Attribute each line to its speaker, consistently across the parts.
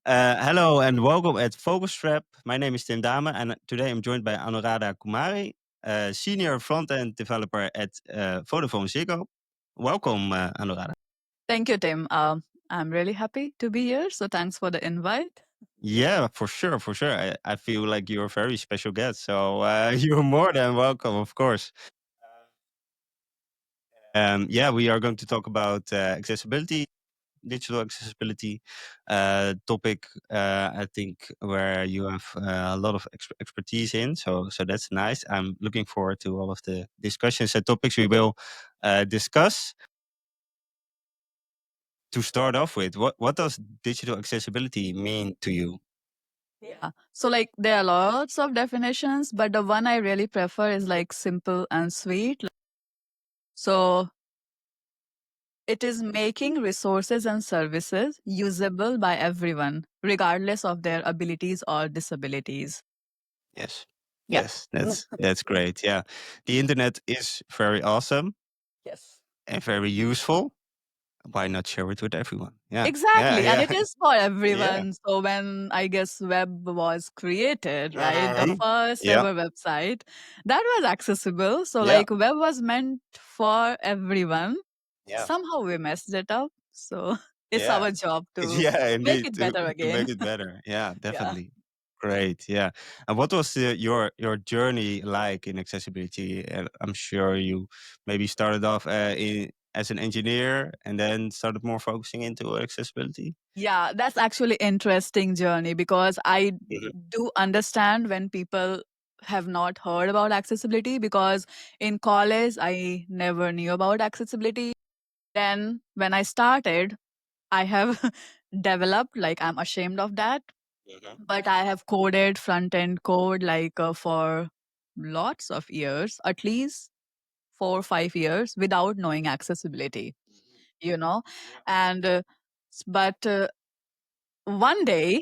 Speaker 1: Hello and welcome at Focus Trap. My name is Tim Damen, and today I'm joined by Anuradha Kumari, senior front-end developer at Vodafone Ziggo. Welcome, Anuradha.
Speaker 2: Thank you, Tim. I'm really happy to be here. So thanks for the invite.
Speaker 1: Yeah, for sure, for sure. I feel like you're a very special guest, so you're more than welcome, of course. Yeah, we are going to talk about accessibility, digital accessibility topic. I think where you have a lot of expertise in, so that's nice. I'm looking forward to all of the discussions and topics we will discuss. To start off with, what does digital accessibility mean to you?
Speaker 2: Yeah. So like there are lots of definitions, but the one I really prefer is like simple and sweet. So it is making resources and services usable by everyone, regardless of their abilities or disabilities.
Speaker 1: Yes,
Speaker 2: Yeah.
Speaker 1: yes, that's great. Yeah, the internet is very awesome
Speaker 2: Yes.
Speaker 1: and very useful. Why not share it with everyone? Yeah, yeah,
Speaker 2: Exactly. And
Speaker 1: yeah,
Speaker 2: it is for
Speaker 1: yeah.
Speaker 2: everyone. So when I guess web was created, right? The first
Speaker 1: Yeah,
Speaker 2: ever website that was accessible. So
Speaker 1: yeah,
Speaker 2: like web was meant for everyone.
Speaker 1: yeah.
Speaker 2: Somehow we messed it up. So it's
Speaker 1: Yeah.
Speaker 2: our job to
Speaker 1: Yeah,
Speaker 2: make
Speaker 1: indeed,
Speaker 2: it
Speaker 1: to
Speaker 2: better
Speaker 1: to make
Speaker 2: again.
Speaker 1: it better. Yeah,
Speaker 2: Yeah.
Speaker 1: definitely. Great. Yeah. And what was your journey like in accessibility? I'm sure you maybe started off as an engineer and then started more focusing into accessibility.
Speaker 2: Yeah, that's actually interesting journey because I
Speaker 1: Mhm.
Speaker 2: do understand when people have not heard about accessibility because in college I never knew about accessibility. Then when I started, I have developed, like I'm ashamed of that,
Speaker 1: Mhm.
Speaker 2: but I have coded front end code like for lots of years, at least 4 or 5 years without knowing accessibility, you know.
Speaker 1: Yeah.
Speaker 2: And but one day,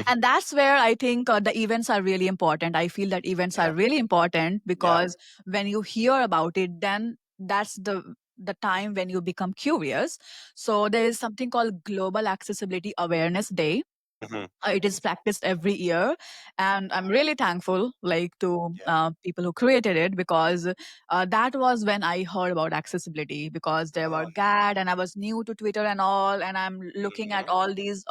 Speaker 2: and that's where I think the events are really important. I feel that events are
Speaker 1: Yeah.
Speaker 2: really important
Speaker 1: Yeah.
Speaker 2: because when you hear about it, then that's the time when you become curious. So there is something called Global Accessibility Awareness Day.
Speaker 1: Mhm.
Speaker 2: It is practiced every year, and I'm really thankful like to
Speaker 1: Yeah.
Speaker 2: people who created it because that was when I heard about accessibility because there were
Speaker 1: Oh,
Speaker 2: GAD and I was new to Twitter and all, and I'm looking at
Speaker 1: mhm.
Speaker 2: all these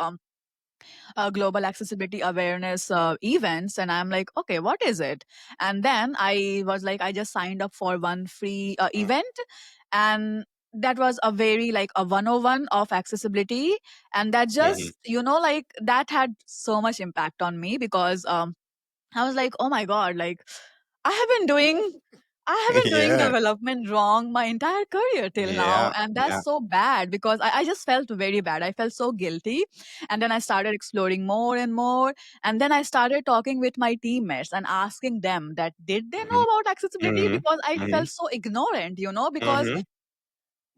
Speaker 2: global accessibility awareness events, and I'm like, okay, what is it? And then I was like, I just signed up for one free
Speaker 1: Mhm.
Speaker 2: event, and that was a very like a 101 of accessibility, and that
Speaker 1: Mhm.
Speaker 2: just like that had so much impact on me because I was like, oh my God, like I have been doing I have been doing
Speaker 1: Yeah.
Speaker 2: development wrong my entire career till now.
Speaker 1: Yeah.
Speaker 2: And that's
Speaker 1: Yeah.
Speaker 2: so bad because I just felt very bad. I felt so guilty. And then I started exploring more and more. And then I started talking with my teammates and asking them that did they know
Speaker 1: Mhm.
Speaker 2: about accessibility?
Speaker 1: Mhm.
Speaker 2: Because I
Speaker 1: Mhm.
Speaker 2: felt so ignorant, because
Speaker 1: Mhm.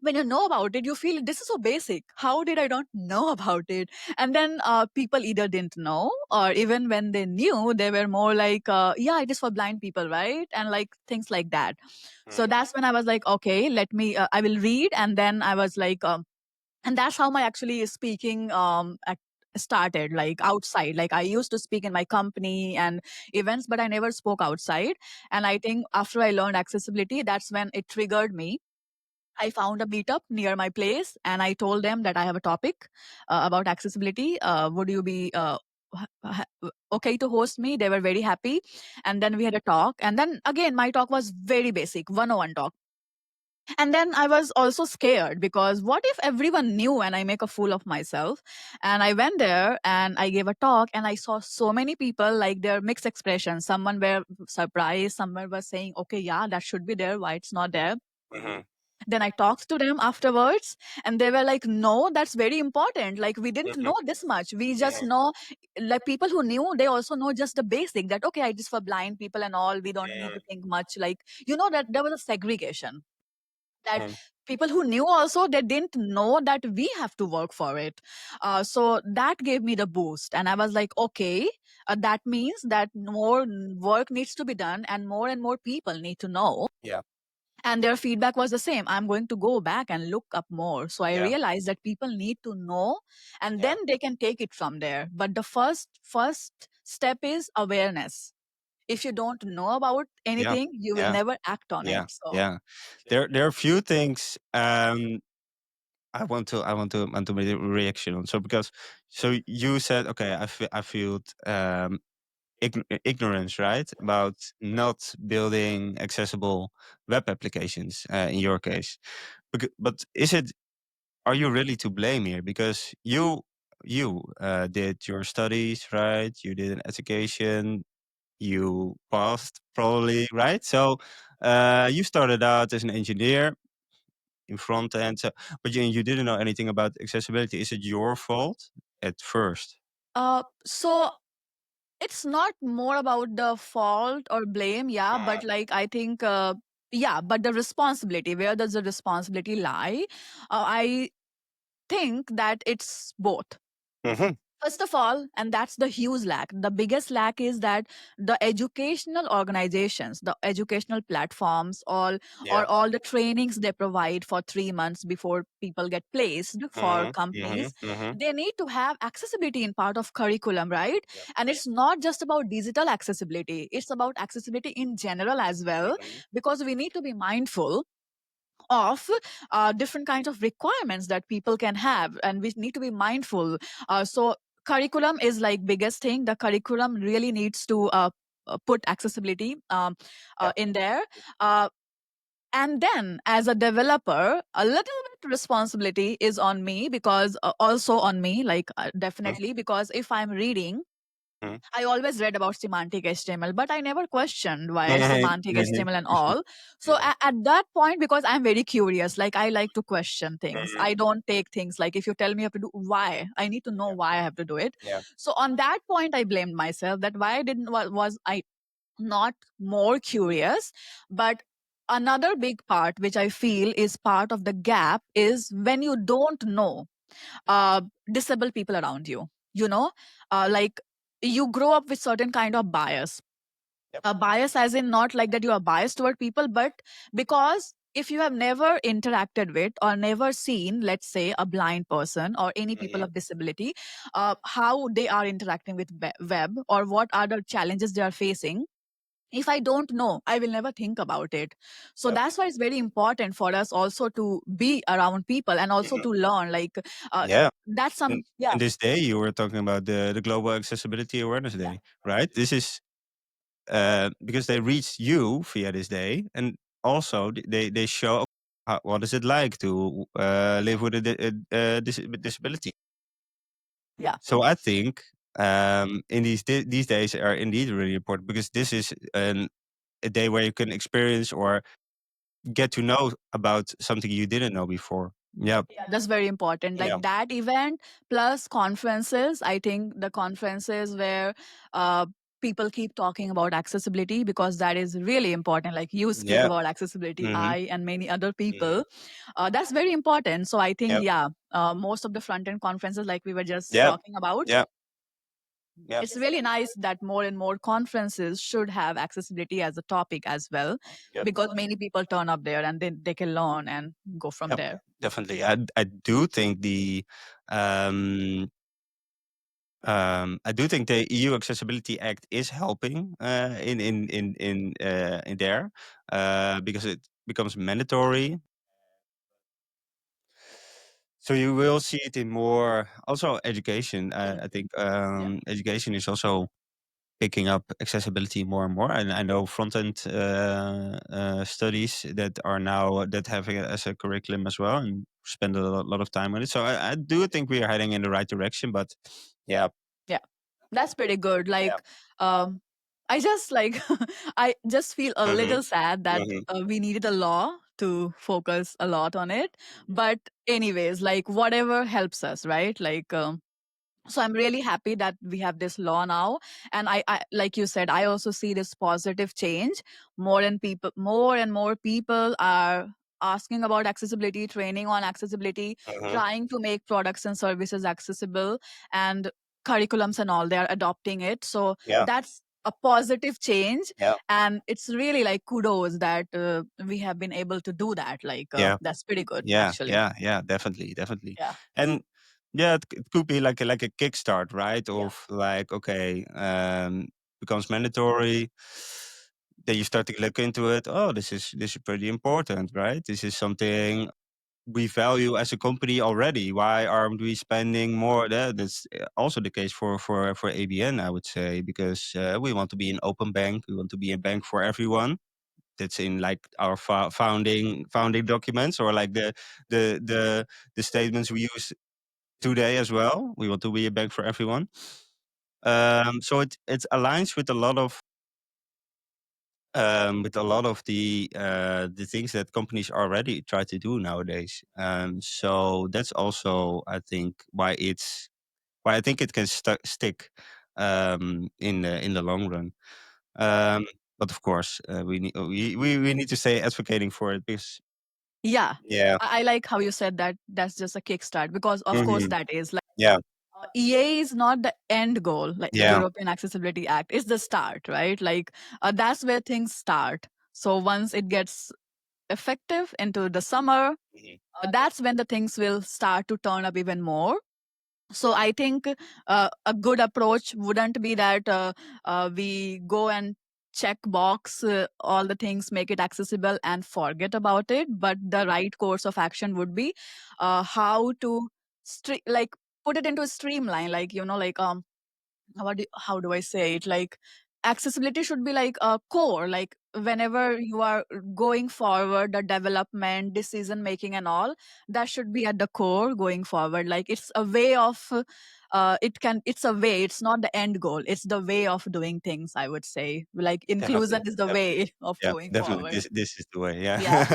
Speaker 2: when you know about it, you feel this is so basic. How did I not know about it? And then people either didn't know, or even when they knew, they were more like, yeah, it is for blind people, right? And like things like that. So
Speaker 1: Mhm.
Speaker 2: that's when I was like, okay, let me, I will read. And then I was like, and that's how my actually speaking started, like outside. Like I used to speak in my company and events, but I never spoke outside. And I think after I learned accessibility, that's when it triggered me. I found a meetup near my place and I told them that I have a topic about accessibility. Would you be okay to host me? They were very happy. And then we had a talk. And then again, my talk was very basic, 101 talk. And then I was also scared because what if everyone knew and I make a fool of myself? And I went there and I gave a talk and I saw so many people like their mixed expressions. Someone were surprised, someone was saying, okay, yeah, that should be there. Why it's not there?
Speaker 1: Mhm.
Speaker 2: Then I talked to them afterwards and they were like, no, that's very important. Like, we didn't
Speaker 1: Mhm.
Speaker 2: know this much. We just
Speaker 1: Mhm.
Speaker 2: know, like, people who knew, they also know just the basic that, okay, I just for blind people and all, we don't need to think much. Like, that there was a segregation that
Speaker 1: Mhm.
Speaker 2: people who knew also, they didn't know that we have to work for it. So that gave me the boost. And I was like, okay, that means that more work needs to be done and more people need to know.
Speaker 1: Yeah.
Speaker 2: and their feedback was the same. I'm going to go back and look up more. So I
Speaker 1: Yeah.
Speaker 2: realized that people need to know, and
Speaker 1: Yeah.
Speaker 2: then they can take it from there. But the first step is awareness. If you don't know about
Speaker 1: Yeah.
Speaker 2: anything, you will
Speaker 1: Yeah.
Speaker 2: never act on it.
Speaker 1: Yeah.
Speaker 2: So
Speaker 1: Yeah. There are a few things I want to make a reaction on. So because so you said, okay, I feel ignorance, right, about not building accessible web applications in your case. But are you really to blame here? Because you did your studies, right? You did an education. You passed probably, right? So you started out as an engineer in front end, but you didn't know anything about accessibility. Is it your fault at first?
Speaker 2: so it's not more about the fault or blame, yeah, but like I think yeah, but the responsibility, where does the responsibility lie? I think that it's both.
Speaker 1: Mm-hmm.
Speaker 2: First of all, and that's the huge lack. The biggest lack is that the educational organizations, the educational platforms,
Speaker 1: Yeah.
Speaker 2: or all the trainings they provide for 3 months before people get placed for
Speaker 1: Mm-hmm. Mm-hmm.
Speaker 2: companies,
Speaker 1: Mm-hmm.
Speaker 2: they need to have accessibility in part of curriculum, right?
Speaker 1: Yep.
Speaker 2: And it's not just about digital accessibility; it's about accessibility in general as well,
Speaker 1: Mm-hmm.
Speaker 2: because we need to be mindful of different kinds of requirements that people can have, and we need to be mindful. So curriculum is like biggest thing. The curriculum really needs to put accessibility
Speaker 1: Yep.
Speaker 2: in there. uh, and then as a developer, a little bit responsibility is on me, because also on me, like definitely, because if I'm reading,
Speaker 1: Mm-hmm.
Speaker 2: I always read about semantic HTML, but I never questioned why
Speaker 1: Mhm,
Speaker 2: semantic
Speaker 1: mhm,
Speaker 2: HTML and all. So
Speaker 1: mhm,
Speaker 2: at that point, because I'm very curious, like I like to question things.
Speaker 1: mhm.
Speaker 2: I don't take things like, if you tell me I have to do, why? I need to know
Speaker 1: Yeah,
Speaker 2: why I have to do it.
Speaker 1: yeah.
Speaker 2: So on that point, I blamed myself, that why didn't was I not more curious. But another big part, which I feel is part of the gap, is when you don't know uh, disabled people around you. You know, like you grow up with certain kind of bias.
Speaker 1: Yep.
Speaker 2: A bias, as in not like that you are biased toward people, but because if you have never interacted with or never seen, let's say, a blind person or any people
Speaker 1: Mhm.
Speaker 2: of disability, how they are interacting with web, or what are the challenges they are facing, if I don't know, I will never think about it. So
Speaker 1: Yep.
Speaker 2: that's why it's very important for us also to be around people, and also
Speaker 1: Mhm.
Speaker 2: to learn, like uh,
Speaker 1: Yeah.
Speaker 2: that's some, yeah.
Speaker 1: And this day you were talking about the Global Accessibility Awareness Day, right? This is because they reached you via this day, and also they show what is it like to live with a disability.
Speaker 2: Yeah.
Speaker 1: So I think in these days are indeed really important, because this is a day where you can experience or get to know about something you didn't know before. Yeah.
Speaker 2: Yeah, that's very important.
Speaker 1: Yeah.
Speaker 2: Like that event plus conferences. I think the conferences where uh, people keep talking about accessibility, because that is really important. Like you speak
Speaker 1: Yeah.
Speaker 2: about accessibility,
Speaker 1: Mm-hmm.
Speaker 2: I and many other
Speaker 1: Mm-hmm.
Speaker 2: people. That's very important. So I think,
Speaker 1: Yep.
Speaker 2: yeah, most of the front end conferences, like we were just
Speaker 1: Yep.
Speaker 2: talking about,
Speaker 1: Yep. Yep.
Speaker 2: it's really nice that more and more conferences should have accessibility as a topic as well,
Speaker 1: Yep.
Speaker 2: because many people turn up there and then they can learn and go from
Speaker 1: Yep.
Speaker 2: there.
Speaker 1: Definitely. I do think um the EU Accessibility Act is helping in there because it becomes mandatory. So you will see it in more also education. I think
Speaker 2: Yeah.
Speaker 1: education is also picking up accessibility more and more. And I know front end studies that are now that have it as a curriculum as well, and spend a lot of time on it. So I do think we are heading in the right direction. But yeah,
Speaker 2: Yeah, that's pretty good.
Speaker 1: yeah,
Speaker 2: Like, I just like, I just feel a
Speaker 1: hmm
Speaker 2: little sad that
Speaker 1: hmm
Speaker 2: we needed a law to focus a lot on it. But anyways, like whatever helps us, right? Like, so I'm really happy that we have this law now, and I like you said, I also see this positive change. More and more people are asking about accessibility, training on accessibility,
Speaker 1: hmm
Speaker 2: trying to make products and services accessible, and curriculums and all, they are adopting it. So
Speaker 1: yeah,
Speaker 2: that's a positive change,
Speaker 1: Yeah.
Speaker 2: and it's really like kudos that we have been able to do that. Like
Speaker 1: Yeah.
Speaker 2: that's pretty good,
Speaker 1: Yeah.
Speaker 2: actually.
Speaker 1: Yeah. Yeah. Definitely. Definitely.
Speaker 2: Yeah.
Speaker 1: And yeah, it could be like a kickstart, right?
Speaker 2: Yeah.
Speaker 1: Of like, okay, becomes mandatory. Then you start to look into it. Oh, this is pretty important, right? This is something we value as a company already. Why aren't we spending more? That's also the case for ABN, I would say, because we want to be an open bank. We want to be a bank for everyone. That's in like our founding documents, or like the statements we use today as well. We want to be a bank for everyone. So it aligns with a lot of the things that companies already try to do nowadays. So that's also, I think, why I think it can stick in the long run. Um, but of course, we need to stay advocating for it because
Speaker 2: Yeah.
Speaker 1: yeah,
Speaker 2: I like how you said that that's just a kickstart, because of course
Speaker 1: hmm
Speaker 2: that is like
Speaker 1: yeah,
Speaker 2: EA is not the end goal. Like the
Speaker 1: yeah,
Speaker 2: European Accessibility Act is the start, right? Like that's where things start. So once it gets effective into the summer,
Speaker 1: mhm,
Speaker 2: that's when the things will start to turn up even more. So I think a good approach wouldn't be that we go and check box all the things, make it accessible and forget about it, but the right course of action would be how to like put it into a streamline, like like how do I say it? Like accessibility should be like a core. Like whenever you are going forward, the development, decision making, and all that should be at the core going forward. Like it's a way of it's a way. It's not the end goal. It's the way of doing things. I would say like inclusion
Speaker 1: definitely,
Speaker 2: is the
Speaker 1: definitely.
Speaker 2: way of
Speaker 1: Yeah,
Speaker 2: going
Speaker 1: definitely.
Speaker 2: forward.
Speaker 1: This is the way.
Speaker 2: Yeah,
Speaker 1: Yeah,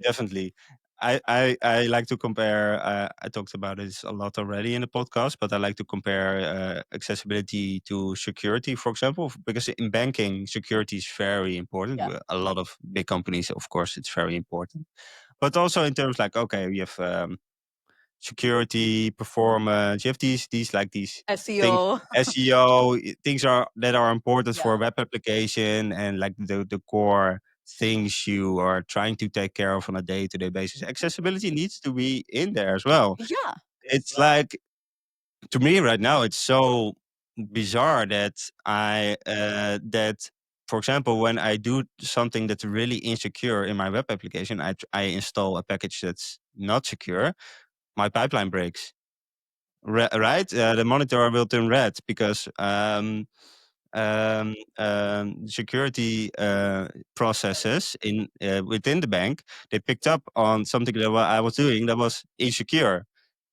Speaker 1: definitely. I like to compare. I talked about this a lot already in the podcast, but I like to compare accessibility to security, for example, because in banking, security is very important.
Speaker 2: yeah,
Speaker 1: A lot of big companies, of course, it's very important. But also in terms like, okay, we have security, performance. You have these things,
Speaker 2: SEO.
Speaker 1: SEO, things are that are important for
Speaker 2: Yeah,
Speaker 1: a web application, and like the core things you are trying to take care of on a day-to-day basis. Accessibility needs to be in there as well.
Speaker 2: yeah,
Speaker 1: It's like, to me right now, it's so bizarre that for example, when I do something that's really insecure in my web application, I install a package that's not secure, my pipeline breaks. Right? The monitor will turn red because security processes in within the bank, they picked up on something that I was doing that was insecure.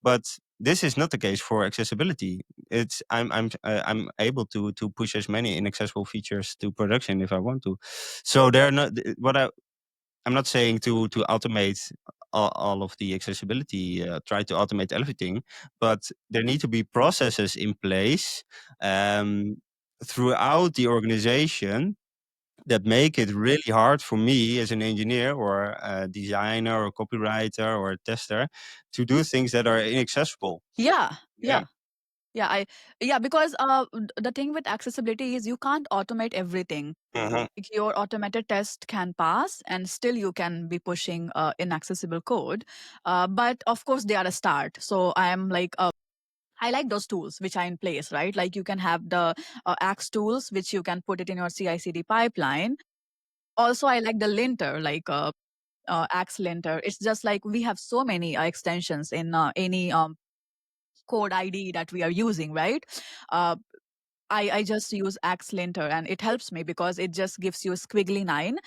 Speaker 1: But this is not the case for accessibility. It's I'm able to push as many inaccessible features to production if I want to. So they're not what I'm not saying to automate all of the accessibility, try to automate everything, but there need to be processes in place um, throughout the organization that make it really hard for me as an engineer or a designer or copywriter or a tester to do things that are inaccessible.
Speaker 2: yeah,
Speaker 1: Yeah.
Speaker 2: yeah. Yeah, because the thing with accessibility is you can't automate everything.
Speaker 1: Uh-huh.
Speaker 2: Like your automated test can pass and still you can be pushing inaccessible code, but of course they are a start. So I am like I like those tools which are in place, right? Like you can have the axe tools which you can put it in your CI/CD pipeline. Also I like the linter, like axe linter. It's just like we have so many extensions in any code ID that we are using, right? uh, I just use axe linter and it helps me because it just gives you a squiggly line.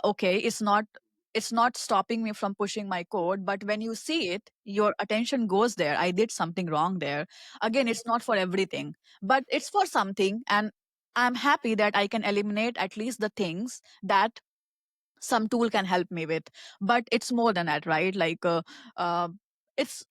Speaker 2: Okay, it's not stopping me from pushing my code, but when you see it, your attention goes there. I did something wrong there. Again, it's not for everything, but it's for something, and I'm happy that I can eliminate at least the things that some tool can help me with. But it's more than that, right? Like uh, it's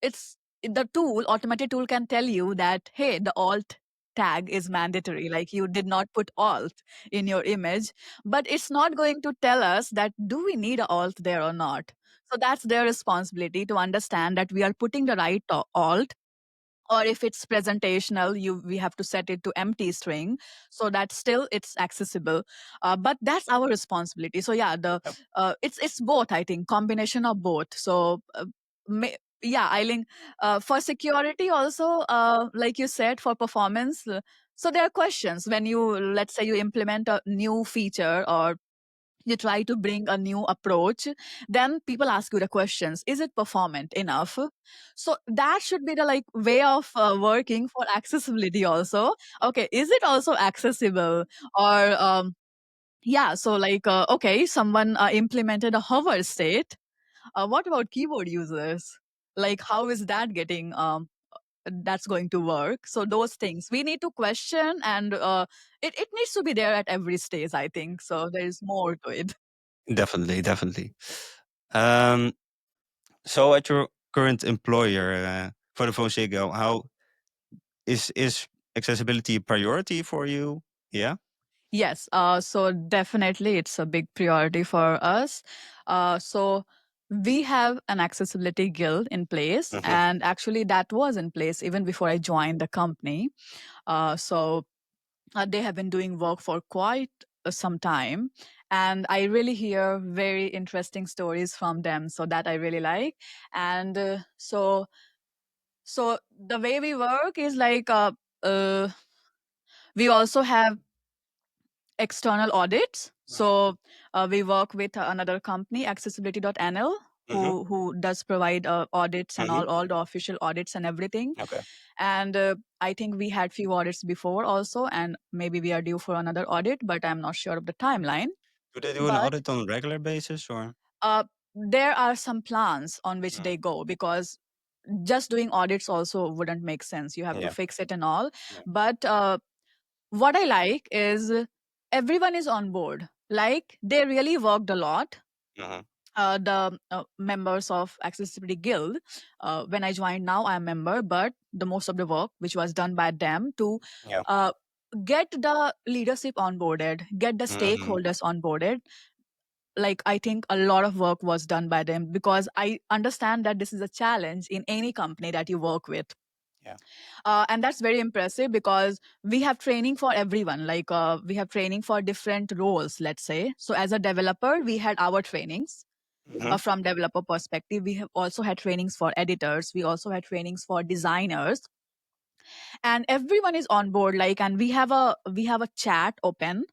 Speaker 2: the tool, automated tool, can tell you that hey, the alt tag is mandatory, like you did not put alt in your image, but it's not going to tell us that do we need a alt there or not. So that's their responsibility to understand that we are putting the right alt or if it's presentational, we have to set it to empty string, so that still it's accessible. But that's our responsibility. So yeah, the
Speaker 1: Yep.
Speaker 2: it's both, I think, combination of both. So yeah, Eileen, for security also, like you said, for performance, so there are questions when you, let's say, you implement a new feature, or you try to bring a new approach, then people ask you the questions, is it performant enough? So that should be the like way of working for accessibility also. Okay, is it also accessible? Or yeah, so like okay, someone implemented a hover state. What about keyboard users? Like, how is that getting that's going to work? So those things we need to question, and it needs to be there at every stage, I think. So there is more to it.
Speaker 1: Definitely, definitely. Um, so at your current employer, Vodafone Ziggo, how is accessibility a priority for you? Yeah.
Speaker 2: Yes, so definitely it's a big priority for us. So we have an accessibility guild in place,
Speaker 1: Mm-hmm.
Speaker 2: and actually that was in place even before I joined the company. So they have been doing work for quite some time, and I really hear very interesting stories from them. So that I really like, and so the way we work is like uh, we also have external audits.
Speaker 1: Uh-huh.
Speaker 2: So we work with another company, accessibility.nl,
Speaker 1: Mm-hmm.
Speaker 2: who does provide audits and
Speaker 1: Mm-hmm.
Speaker 2: all the official audits and everything.
Speaker 1: Okay.
Speaker 2: And I think we had few audits before also, and maybe we are due for another audit, but I'm not sure of the timeline.
Speaker 1: Do they do an
Speaker 2: But
Speaker 1: audit on a regular basis or?
Speaker 2: there are some plans on which
Speaker 1: Mm.
Speaker 2: they go, because just doing audits also wouldn't make sense. You have to
Speaker 1: Yeah.
Speaker 2: fix it and all.
Speaker 1: Yeah.
Speaker 2: But what I like is everyone is on board. Like, they really worked a lot.
Speaker 1: Uh-huh.
Speaker 2: The members of Accessibility Guild, when I joined, now I'm a member, but the most of the work which was done by them to
Speaker 1: Yeah.
Speaker 2: uh, get the leadership onboarded, get the
Speaker 1: Mm-hmm.
Speaker 2: stakeholders onboarded. Like, I think a lot of work was done by them, because I understand that this is a challenge in any company that you work with.
Speaker 1: Yeah.
Speaker 2: And that's very impressive, because we have training for everyone. Like, we have training for different roles, let's say. So as a developer, we had our trainings.
Speaker 1: Mm-hmm.
Speaker 2: From developer perspective, we have also had trainings for editors, we also had trainings for designers, and everyone is on board. Like, and we have a chat open,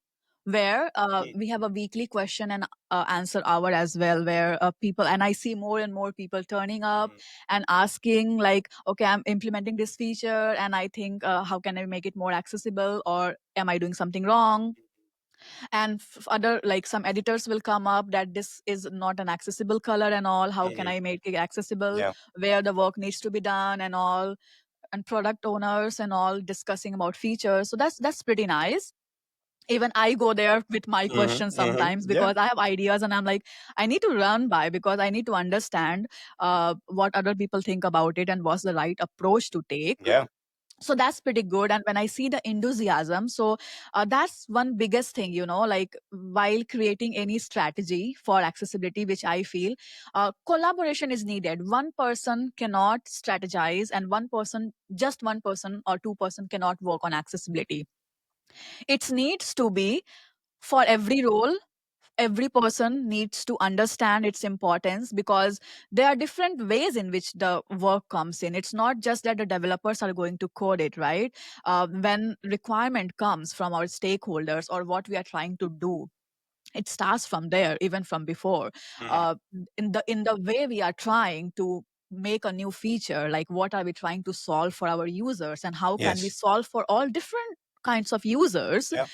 Speaker 2: where we have a weekly question and answer hour as well, where people, and I see more and more people turning up
Speaker 1: Mm-hmm.
Speaker 2: and asking, like, okay, I'm implementing this feature, and I think, how can I make it more accessible, or am I doing something wrong? And other, like, some editors will come up that this is not an accessible color and all, how can
Speaker 1: Mm-hmm.
Speaker 2: I make it accessible,
Speaker 1: Yeah.
Speaker 2: where the work needs to be done and all. And product owners and all discussing about features. So that's pretty nice. Even I go there with my
Speaker 1: Mm-hmm.
Speaker 2: questions
Speaker 1: Mm-hmm.
Speaker 2: sometimes,
Speaker 1: Yeah.
Speaker 2: because I have ideas, and I'm like, I need to run by, because I need to understand what other people think about it and what's the right approach to take.
Speaker 1: Yeah.
Speaker 2: So that's pretty good. And when I see the enthusiasm, so that's one biggest thing, like, while creating any strategy for accessibility, which I feel collaboration is needed. One person cannot strategize, and just one person or two-person cannot work on accessibility. It needs to be for every role. Every person needs to understand its importance, because there are different ways in which the work comes in. It's not just that the developers are going to code it, right? When requirement comes from our stakeholders, or what we are trying to do, it starts from there, even from before.
Speaker 1: Mm-hmm.
Speaker 2: uh, in the way we are trying to make a new feature, like, what are we trying to solve for our users, and how can we
Speaker 1: Yes.
Speaker 2: solve for all different kinds of users.
Speaker 1: Yeah.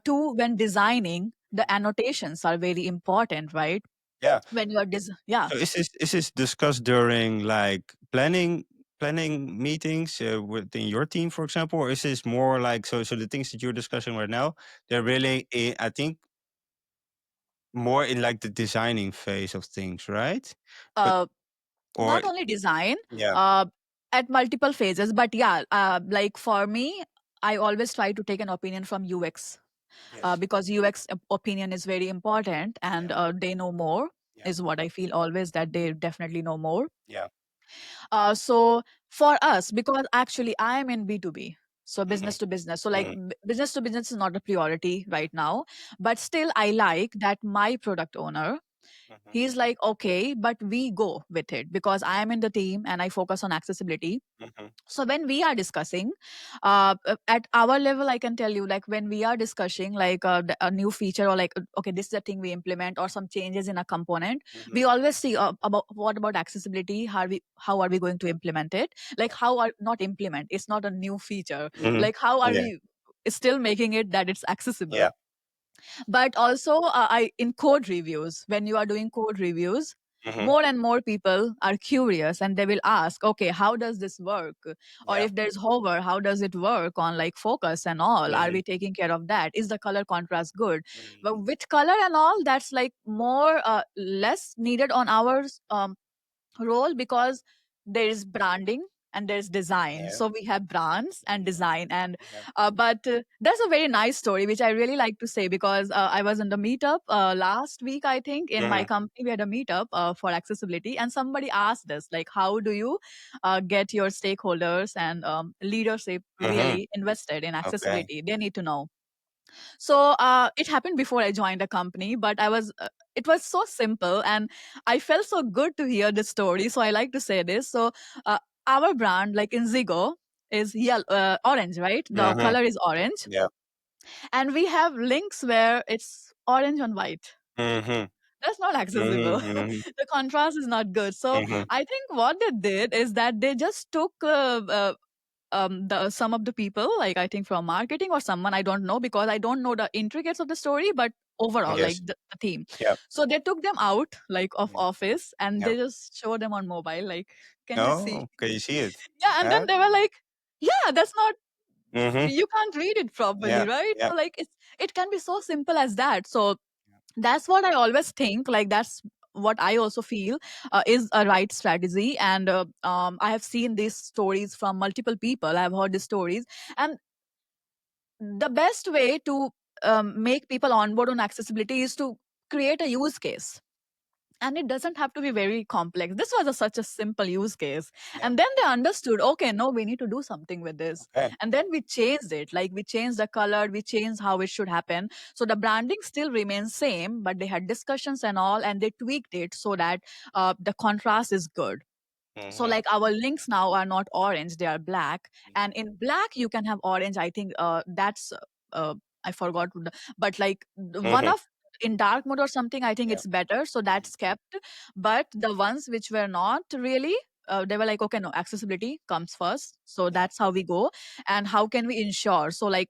Speaker 2: To when designing, the annotations are very important, right?
Speaker 1: Yeah.
Speaker 2: When you are yeah.
Speaker 1: So is this discussed during like planning meetings within your team, for example, or is this more like so the things that you're discussing right now, they're really I think more in like the designing phase of things, right? But
Speaker 2: uh,
Speaker 1: or
Speaker 2: Not only design,
Speaker 1: yeah,
Speaker 2: uh, at multiple phases, but yeah, like, for me, I always try to take an opinion from UX,
Speaker 1: yes,
Speaker 2: because UX opinion is very important,
Speaker 1: yeah,
Speaker 2: and they know more,
Speaker 1: yeah,
Speaker 2: is what I feel always, that they definitely know more.
Speaker 1: yeah,
Speaker 2: So for us, because actually I am in B2B, so
Speaker 1: Mhm,
Speaker 2: business to business. So like
Speaker 1: mhm,
Speaker 2: business to business is not a priority right now, but still I like that my product owner,
Speaker 1: mhm,
Speaker 2: he's like, okay, but we go with it because I am in the team and I focus on accessibility.
Speaker 1: mhm,
Speaker 2: So when we are discussing at our level, I can tell you, like when we are discussing like a new feature, or like okay, this is the thing we implement, or some changes in a component,
Speaker 1: mhm.
Speaker 2: we always see about what about accessibility, how are we going to implement it, like how are not implement, it's not a new feature,
Speaker 1: Mhm.
Speaker 2: like how are
Speaker 1: Yeah,
Speaker 2: we still making it that it's accessible.
Speaker 1: yeah.
Speaker 2: But also I in code reviews, when you are doing code reviews,
Speaker 1: Mhm.
Speaker 2: more and more people are curious and they will ask, okay, how does this work, or
Speaker 1: Yeah.
Speaker 2: if there's hover, how does it work on like focus and all, are
Speaker 1: Mhm,
Speaker 2: we taking care of that, is the color contrast good.
Speaker 1: mhm.
Speaker 2: But with color and all, that's like more less needed on our role, because there is branding and there's design,
Speaker 1: Yeah,
Speaker 2: so we have brands and design. And
Speaker 1: yeah.
Speaker 2: but there's a very nice story which I really like to say, because I was in the meetup last week, I think in my
Speaker 1: Mhm.
Speaker 2: company we had a meetup for accessibility, and somebody asked us like, how do you get your stakeholders and leadership
Speaker 1: Mhm.
Speaker 2: really invested in
Speaker 1: Okay.
Speaker 2: accessibility, they need to know. So it happened before I joined a company, but it was so simple, and I felt so good to hear this story. So I like to say this. So uh, our brand, like in Zigo, is yellow, orange, right? The
Speaker 1: Mhm.
Speaker 2: color is orange,
Speaker 1: Yeah.
Speaker 2: and we have links where it's orange on white.
Speaker 1: Mhm.
Speaker 2: That's not
Speaker 1: Mhm,
Speaker 2: accessible.
Speaker 1: mhm,
Speaker 2: The contrast is not good. So
Speaker 1: mhm.
Speaker 2: I think what they did is that they just took the some of the people, like I think from marketing or someone, I don't know, because I don't know the intricates of the story, but overall like
Speaker 1: Yes.
Speaker 2: the theme.
Speaker 1: Yeah.
Speaker 2: So they took them out like of
Speaker 1: Mm.
Speaker 2: office and
Speaker 1: Yeah.
Speaker 2: they just show them on mobile, like, can you see?
Speaker 1: Oh, can you see it?
Speaker 2: Yeah, and
Speaker 1: Yeah.
Speaker 2: then they were like, yeah, that's not,
Speaker 1: Mhm.
Speaker 2: you can't read it properly,
Speaker 1: Yeah.
Speaker 2: right?
Speaker 1: Yeah.
Speaker 2: So like it can be so simple as that. So that's what I always think, like that's what I also feel is a right strategy. And I have seen these stories from multiple people, I've heard these stories. And the best way to make people onboard on accessibility is to create a use case, and it doesn't have to be very complex. This was such a simple use case,
Speaker 1: Yeah.
Speaker 2: and then they understood, okay, no, we need to do something with this.
Speaker 1: Okay.
Speaker 2: And then we changed it, like we changed the color, we changed how it should happen. So the branding still remains same, but they had discussions and all, and they tweaked it so that the contrast is good. So
Speaker 1: Mhm.
Speaker 2: like our links now are not orange, they are black.
Speaker 1: Mhm.
Speaker 2: And in black you can have orange, I think that's I forgot but like one
Speaker 1: Mhm.
Speaker 2: of, in dark mode or something, I think
Speaker 1: Yeah.
Speaker 2: it's better, so
Speaker 1: Mhm.
Speaker 2: that's kept. But the ones which were not really, they were like, okay, no, accessibility comes first, so
Speaker 1: Yeah.
Speaker 2: that's how we go. And how can we ensure, so like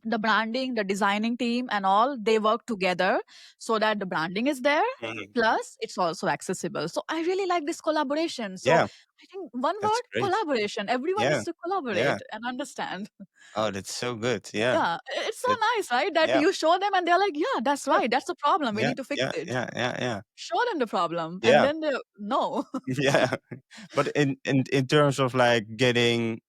Speaker 2: the branding, the designing team and all, they work together so that the branding is there,
Speaker 1: Mhm.
Speaker 2: plus it's also accessible. So I really like this collaboration. So
Speaker 1: Yeah.
Speaker 2: I think one
Speaker 1: That's
Speaker 2: word,
Speaker 1: great.
Speaker 2: collaboration, everyone
Speaker 1: Yeah.
Speaker 2: needs to
Speaker 1: Yeah.
Speaker 2: collaborate and understand.
Speaker 1: Oh, that's so good. Yeah.
Speaker 2: Yeah, it's so
Speaker 1: That.
Speaker 2: nice, right, that
Speaker 1: Yeah.
Speaker 2: you show them and they're like, yeah, that's
Speaker 1: Yeah.
Speaker 2: right, that's the problem, we
Speaker 1: Yeah.
Speaker 2: need to fix
Speaker 1: Yeah.
Speaker 2: it.
Speaker 1: Yeah. Yeah. Yeah.
Speaker 2: Show them the problem and
Speaker 1: Yeah.
Speaker 2: then they no.
Speaker 1: Yeah. But in terms of like getting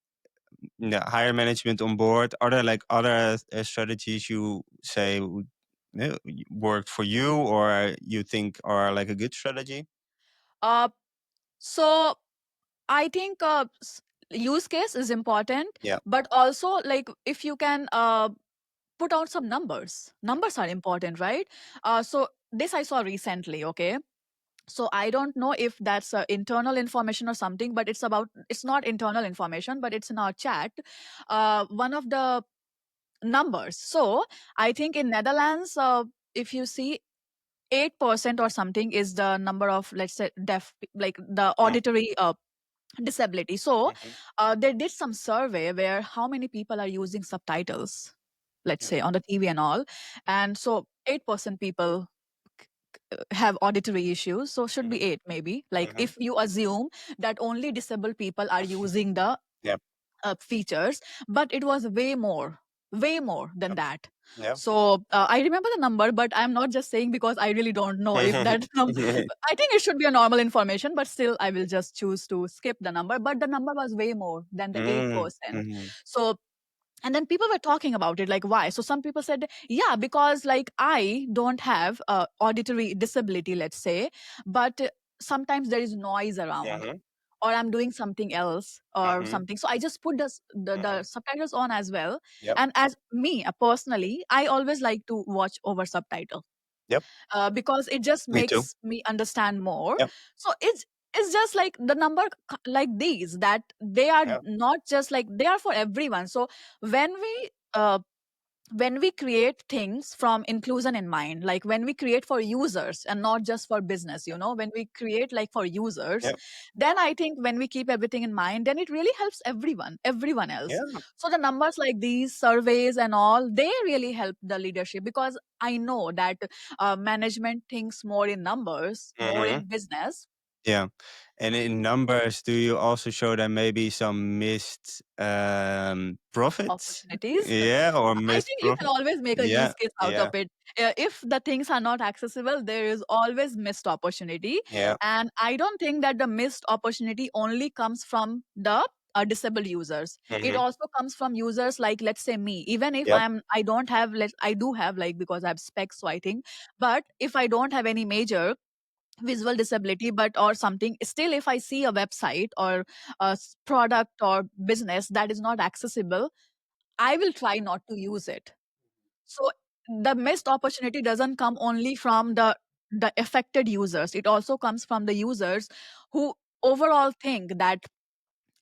Speaker 1: higher management on board, are there like other strategies you say would, worked for you, or you think are like a good strategy?
Speaker 2: uh so I think use case is important,
Speaker 1: Yeah.
Speaker 2: but also like if you can put out some numbers. Numbers are important, right? So this I saw recently, okay? So I don't know if that's internal information or something, but it's not internal information, but it's in our chat. One of the numbers. So I think in Netherlands, if you see 8% or something is the number of, let's say, deaf, like the auditory disability. So
Speaker 1: Mm-hmm.
Speaker 2: they did some survey where how many people are using subtitles, let's
Speaker 1: Yeah.
Speaker 2: say on the TV and all. And so 8% people have auditory issues. So should
Speaker 1: Mm-hmm.
Speaker 2: be eight maybe. Like
Speaker 1: Mm-hmm.
Speaker 2: if you assume that only disabled people are using the
Speaker 1: Yeah.
Speaker 2: features, but it was way more than
Speaker 1: Okay.
Speaker 2: that.
Speaker 1: Yeah.
Speaker 2: So I remember the number, but I'm not just saying because I really don't know if that I think it should be a normal information, but still I will just choose to skip the number. But the number was way more than the 8%.
Speaker 1: Mm-hmm.
Speaker 2: So and then people were talking about it, like why. So some people said, yeah, because like I don't have auditory disability, let's say, but sometimes there is noise around,
Speaker 1: Mm-hmm.
Speaker 2: or I'm doing something else or
Speaker 1: Mhm.
Speaker 2: something. So I just put the
Speaker 1: Mhm.
Speaker 2: subtitles on as well.
Speaker 1: Yep.
Speaker 2: And as me personally, I always like to watch over subtitle
Speaker 1: Yep.
Speaker 2: because it just
Speaker 1: Me too.
Speaker 2: makes me understand more.
Speaker 1: Yep.
Speaker 2: So it's just like the number like these, that they are
Speaker 1: Yeah.
Speaker 2: not just like, they are for everyone. So when we when we create things from inclusion in mind, like when we create for users and not just for business, when we create like for users,
Speaker 1: Yep.
Speaker 2: then I think when we keep everything in mind, then it really helps everyone else.
Speaker 1: Yeah.
Speaker 2: So the numbers like these surveys and all, they really help the leadership, because I know that management thinks more in numbers, more
Speaker 1: Mhm.
Speaker 2: in business
Speaker 1: Yeah. And in numbers, do you also show them maybe some missed profits?
Speaker 2: opportunities.
Speaker 1: Yeah, or
Speaker 2: I
Speaker 1: missed
Speaker 2: think you can
Speaker 1: profit?
Speaker 2: always make a
Speaker 1: Yeah.
Speaker 2: use case out of
Speaker 1: Yeah.
Speaker 2: it. If the things are not accessible, there is always missed opportunity.
Speaker 1: Yeah.
Speaker 2: And I don't think that the missed opportunity only comes from the disabled users. It
Speaker 1: Mhm.
Speaker 2: also comes from users like, let's say me. Even if
Speaker 1: Yep.
Speaker 2: I don't have, I do have, like, because I have specs, so I think. But if I don't have any major visual disability, but or something, still if I see a website or a product or business that is not accessible, I will try not to use it. So the missed opportunity doesn't come only from the affected users. It also comes from the users who overall think that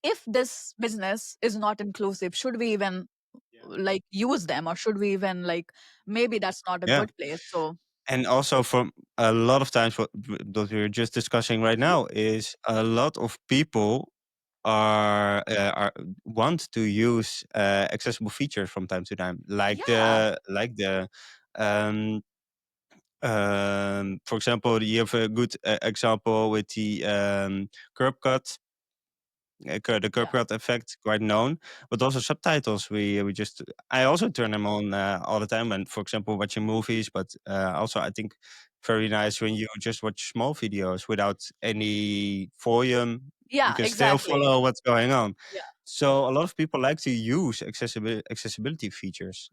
Speaker 2: if this business is not inclusive, should we even
Speaker 1: Yeah.
Speaker 2: like use them, or should we even like, maybe that's not a
Speaker 1: Yeah.
Speaker 2: good place. So
Speaker 1: And also from a lot of times what that we're just discussing right
Speaker 2: mhm.
Speaker 1: now is a lot of people are want to use accessible features from time to time, like
Speaker 2: Yeah,
Speaker 1: um, for example, you have a good example with the curb cut. The curb
Speaker 2: yeah,
Speaker 1: cut effect, quite known, but also subtitles. We just I also turn them on all the time, and for example, watching movies. But also, I think very nice when you just watch small videos without any volume. You
Speaker 2: yeah,
Speaker 1: can still
Speaker 2: exactly.
Speaker 1: follow what's going on.
Speaker 2: Yeah.
Speaker 1: So a lot of people like to use accessibility features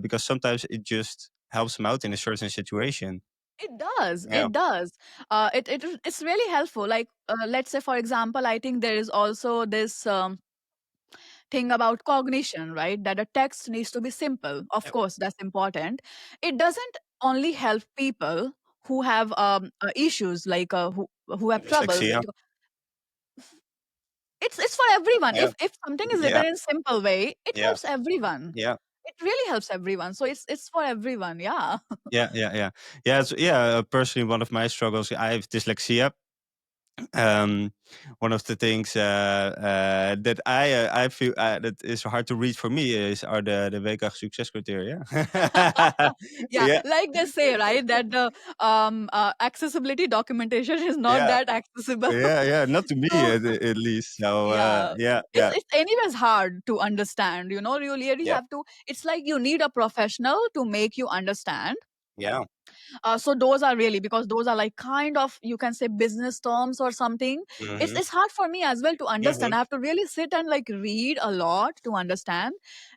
Speaker 1: because sometimes it just helps them out in a certain situation.
Speaker 2: It does.
Speaker 1: Yeah.
Speaker 2: It does. It's really helpful. Like, let's say, for example, I think there is also this thing about cognition, right? That a text needs to be simple. Of
Speaker 1: Yep.
Speaker 2: course, that's important. It doesn't only help people who have issues, like who have trouble.
Speaker 1: Dyslexia.
Speaker 2: It's for everyone.
Speaker 1: Yeah.
Speaker 2: If something is
Speaker 1: Yeah.
Speaker 2: written in simple way, it
Speaker 1: Yeah.
Speaker 2: helps everyone.
Speaker 1: Yeah.
Speaker 2: It really helps everyone. So it's for everyone. Yeah.
Speaker 1: Yeah, yeah, yeah. Yeah, personally, one of my struggles, I have dyslexia. Um, One of the things that I feel that is hard to read for me are the WCAG succescriteria.
Speaker 2: Yeah,
Speaker 1: Yeah,
Speaker 2: like they say, right, that the accessibility documentation is not
Speaker 1: yeah,
Speaker 2: that accessible.
Speaker 1: yeah. Not to me,
Speaker 2: So
Speaker 1: at least. So
Speaker 2: yeah,
Speaker 1: yeah,
Speaker 2: it's
Speaker 1: yeah,
Speaker 2: it's anyways hard to understand. You really
Speaker 1: yeah,
Speaker 2: have to. It's like you need a professional to make you understand.
Speaker 1: yeah.
Speaker 2: So those are really, because those are like kind of, you can say, business terms or something. It's
Speaker 1: Hmm.
Speaker 2: it's hard for me as well to understand.
Speaker 1: Hmm.
Speaker 2: I have to really sit and like read a lot to understand,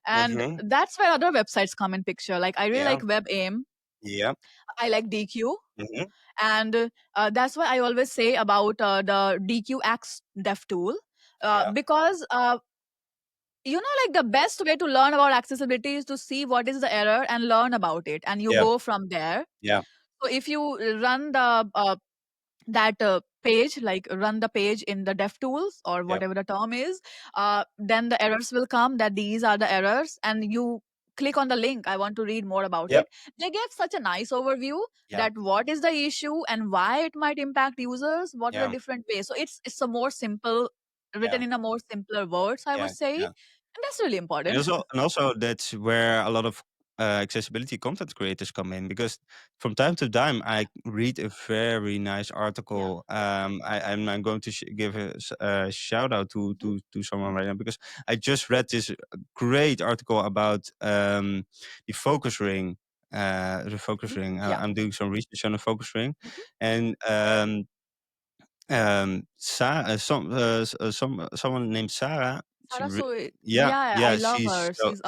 Speaker 2: and
Speaker 1: Hmm.
Speaker 2: that's where other websites come in picture. Like I really
Speaker 1: Yeah,
Speaker 2: like WebAIM.
Speaker 1: yeah,
Speaker 2: I like DQ.
Speaker 1: hmm,
Speaker 2: And that's why I always say about the DQ Acts Dev tool,
Speaker 1: yeah,
Speaker 2: because like the best way to learn about accessibility is to see what is the error and learn about it, and you
Speaker 1: yeah,
Speaker 2: go from there.
Speaker 1: yeah,
Speaker 2: So if you run that page, like run the page in the dev tools or
Speaker 1: yeah,
Speaker 2: whatever the term is, then the errors will come, that these are the errors, and you click on the link, I want to read more about
Speaker 1: yeah,
Speaker 2: it. They gave such a nice overview
Speaker 1: yeah,
Speaker 2: that what is the issue and why it might impact users, what are the
Speaker 1: yeah,
Speaker 2: different ways. So it's a more simple,
Speaker 1: yeah,
Speaker 2: written in a more simpler words, I would
Speaker 1: yeah,
Speaker 2: say,
Speaker 1: yeah.
Speaker 2: and that's really important.
Speaker 1: And also that's where a lot of accessibility content creators come in because from time to time I read a very nice
Speaker 2: Yeah.
Speaker 1: article. I'm going to give a shout out
Speaker 2: Mhm.
Speaker 1: to someone right now because I just read this great article about the focus ring. The focus
Speaker 2: Mhm.
Speaker 1: ring.
Speaker 2: Yeah.
Speaker 1: I'm doing some research on the focus ring,
Speaker 2: Mhm.
Speaker 1: and someone named Sarah.
Speaker 2: Sarah, so
Speaker 1: Yeah,
Speaker 2: yeah, I
Speaker 1: yeah,
Speaker 2: love her, she's
Speaker 1: she's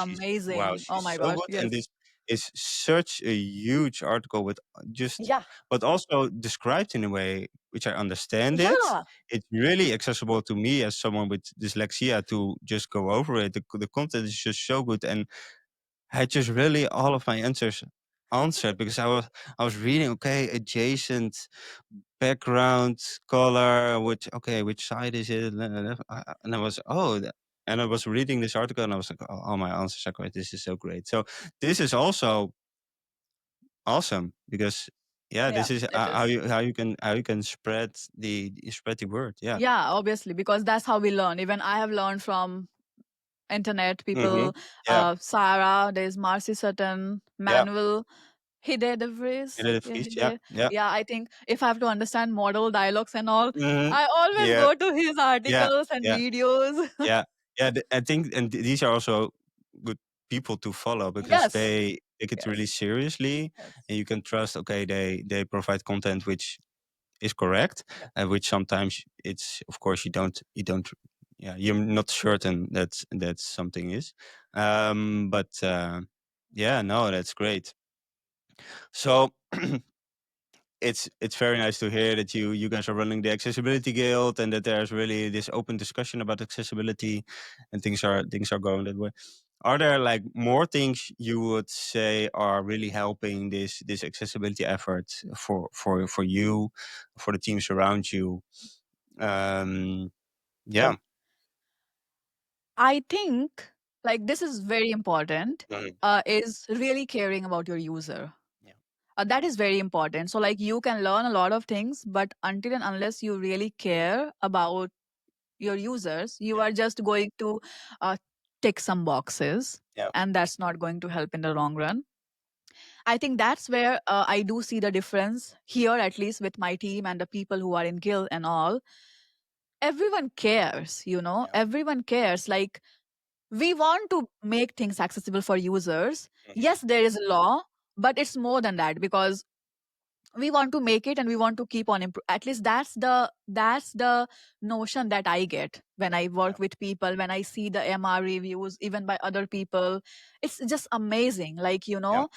Speaker 1: wow,
Speaker 2: amazing. Oh
Speaker 1: she's
Speaker 2: my
Speaker 1: so
Speaker 2: gosh,
Speaker 1: good, and
Speaker 2: yes.
Speaker 1: this is such a huge article with just,
Speaker 2: Yeah.
Speaker 1: but also described in a way. which I understand it,
Speaker 2: Yeah.
Speaker 1: it's really accessible to me as someone with dyslexia to just go over it. The content is just so good, and I just really all of my answers answered because I was reading, okay, adjacent background color, which side is it? And I was, and I was reading this article and I was like, oh, all my answers are great. This is so great. So this is also awesome because yeah,
Speaker 2: Yeah,
Speaker 1: this is
Speaker 2: it
Speaker 1: how
Speaker 2: is.
Speaker 1: you can spread the word. Yeah.
Speaker 2: Yeah, obviously, because that's how we learn. Even I have learned from internet
Speaker 1: Hmm.
Speaker 2: people,
Speaker 1: Yeah.
Speaker 2: Sarah, there's Marcy Sutton,
Speaker 1: Yeah.
Speaker 2: Manuel. He did the
Speaker 1: You
Speaker 2: phrase.
Speaker 1: did it,
Speaker 2: Yeah, he
Speaker 1: please. Yeah.
Speaker 2: did.
Speaker 1: Yeah.
Speaker 2: Yeah, I think if I have to understand model dialogues and all,
Speaker 1: Hmm.
Speaker 2: I always
Speaker 1: Yeah.
Speaker 2: go to his
Speaker 1: Yeah.
Speaker 2: articles and
Speaker 1: Yeah.
Speaker 2: videos.
Speaker 1: Yeah. Yeah. I think, and these are also good people to follow because
Speaker 2: Yes.
Speaker 1: they take it really
Speaker 2: Yes.
Speaker 1: seriously,
Speaker 2: Yes.
Speaker 1: and you can trust. Okay, they provide content which is correct,
Speaker 2: Yeah.
Speaker 1: which sometimes it's of course you don't. Yeah, you're not certain that something is, but yeah, no, that's great. So it's very nice to hear that you guys are running the accessibility guild and that there's really this open discussion about accessibility and things are going that way. Are there like more things you would say are really helping this accessibility effort for you, for the teams around you? um yeah.
Speaker 2: I think like this is very important,
Speaker 1: Mhm.
Speaker 2: is really caring about your user.
Speaker 1: Yeah.
Speaker 2: That is very important. So like you can learn a lot of things, but until and unless you really care about your users, you
Speaker 1: Yeah.
Speaker 2: are just going to uh, tick some boxes,
Speaker 1: Yeah.
Speaker 2: and that's not going to help in the long run. I think that's where I do see the difference here, at least with my team and the people who are in guild and all. Everyone cares,
Speaker 1: Yeah.
Speaker 2: everyone cares. Like, we want to make things accessible for users.
Speaker 1: Mhm.
Speaker 2: Yes, there is a law, but it's more than that, because we want to make it and we want to keep on at least that's the notion that I get when I
Speaker 1: Yeah.
Speaker 2: work with people, when I see the MR reviews even by other people. It's just amazing, like,
Speaker 1: Yeah.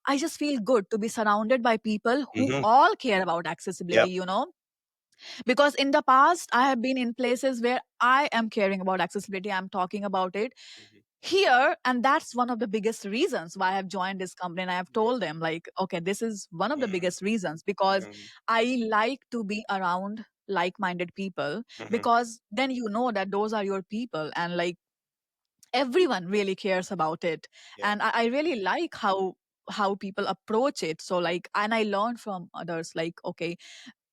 Speaker 2: I just feel good to be surrounded by people who
Speaker 1: Hmm.
Speaker 2: all care about
Speaker 1: Yeah.
Speaker 2: accessibility, because in the past I have been in places where I am caring about accessibility, I'm talking about it
Speaker 1: Hmm.
Speaker 2: here, and that's one of the biggest reasons why I have joined this company. And I have
Speaker 1: Yeah.
Speaker 2: told them, like, okay, this is one of the
Speaker 1: Hmm.
Speaker 2: biggest reasons, because
Speaker 1: Hmm.
Speaker 2: I like to be around like-minded people,
Speaker 1: Hmm.
Speaker 2: because then you know that those are your people, and like everyone really cares about it.
Speaker 1: Yeah.
Speaker 2: And I really like how people approach it. So like, and I learn from others, like, okay,